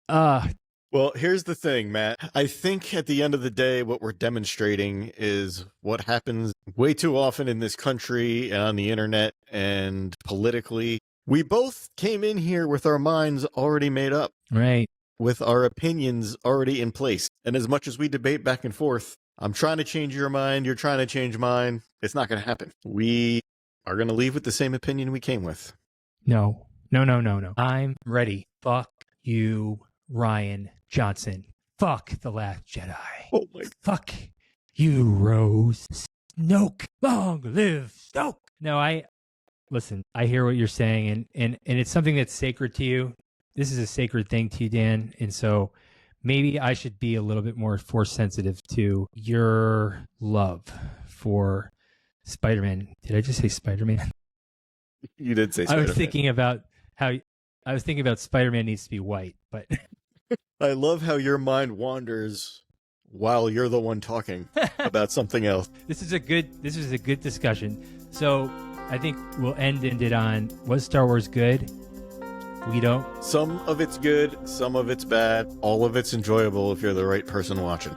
Well, here's the thing, Matt. I think at the end of the day, what we're demonstrating is what happens way too often in this country and on the internet and politically. We both came in here with our minds already made up. Right. With our opinions already in place. And as much as we debate back and forth, I'm trying to change your mind, you're trying to change mine. It's not going to happen. We are going to leave with the same opinion we came with. No. I'm ready. Fuck you, Ryan Johnson. Fuck The Last Jedi. Oh my. Fuck you, Rose. Snoke. Long live Snoke. No, listen, I hear what you're saying, and it's something that's sacred to you. This is a sacred thing to you, Dan. And so maybe I should be a little bit more Force sensitive to your love for Spider-Man. Did I just say Spider-Man? You did say Spider-Man. I was thinking about Spider-Man needs to be white, but I love how your mind wanders while you're the one talking about something else. This is a good discussion. So I think we'll end it on, was Star Wars good? We don't. Some of it's good, some of it's bad. All of it's enjoyable if you're the right person watching.